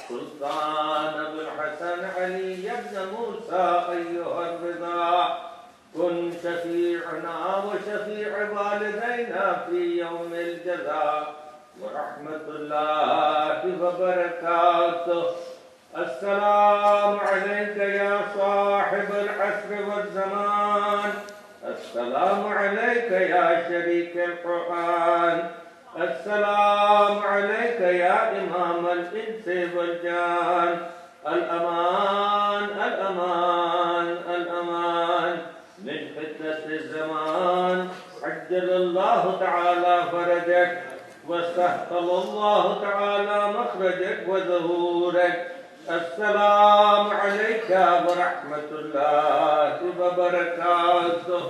سلطان أبو الحسن علي بن موسى أيها الرضا، كن شفيعنا وشفيع والدينا في يوم الجزاء ورحمة الله وبركاته. السلام عليك يا صاحب العصر والزمان، السلام عليك يا شريك القرآن، السلام عليك يا إمام الإنس والجان. الأمان الأمان الأمان من فتنة الزمان، عجل الله تعالى فرجك واستحقل الله تعالى مخرجك وظهورك. السلام عليك ورحمة الله وبركاته.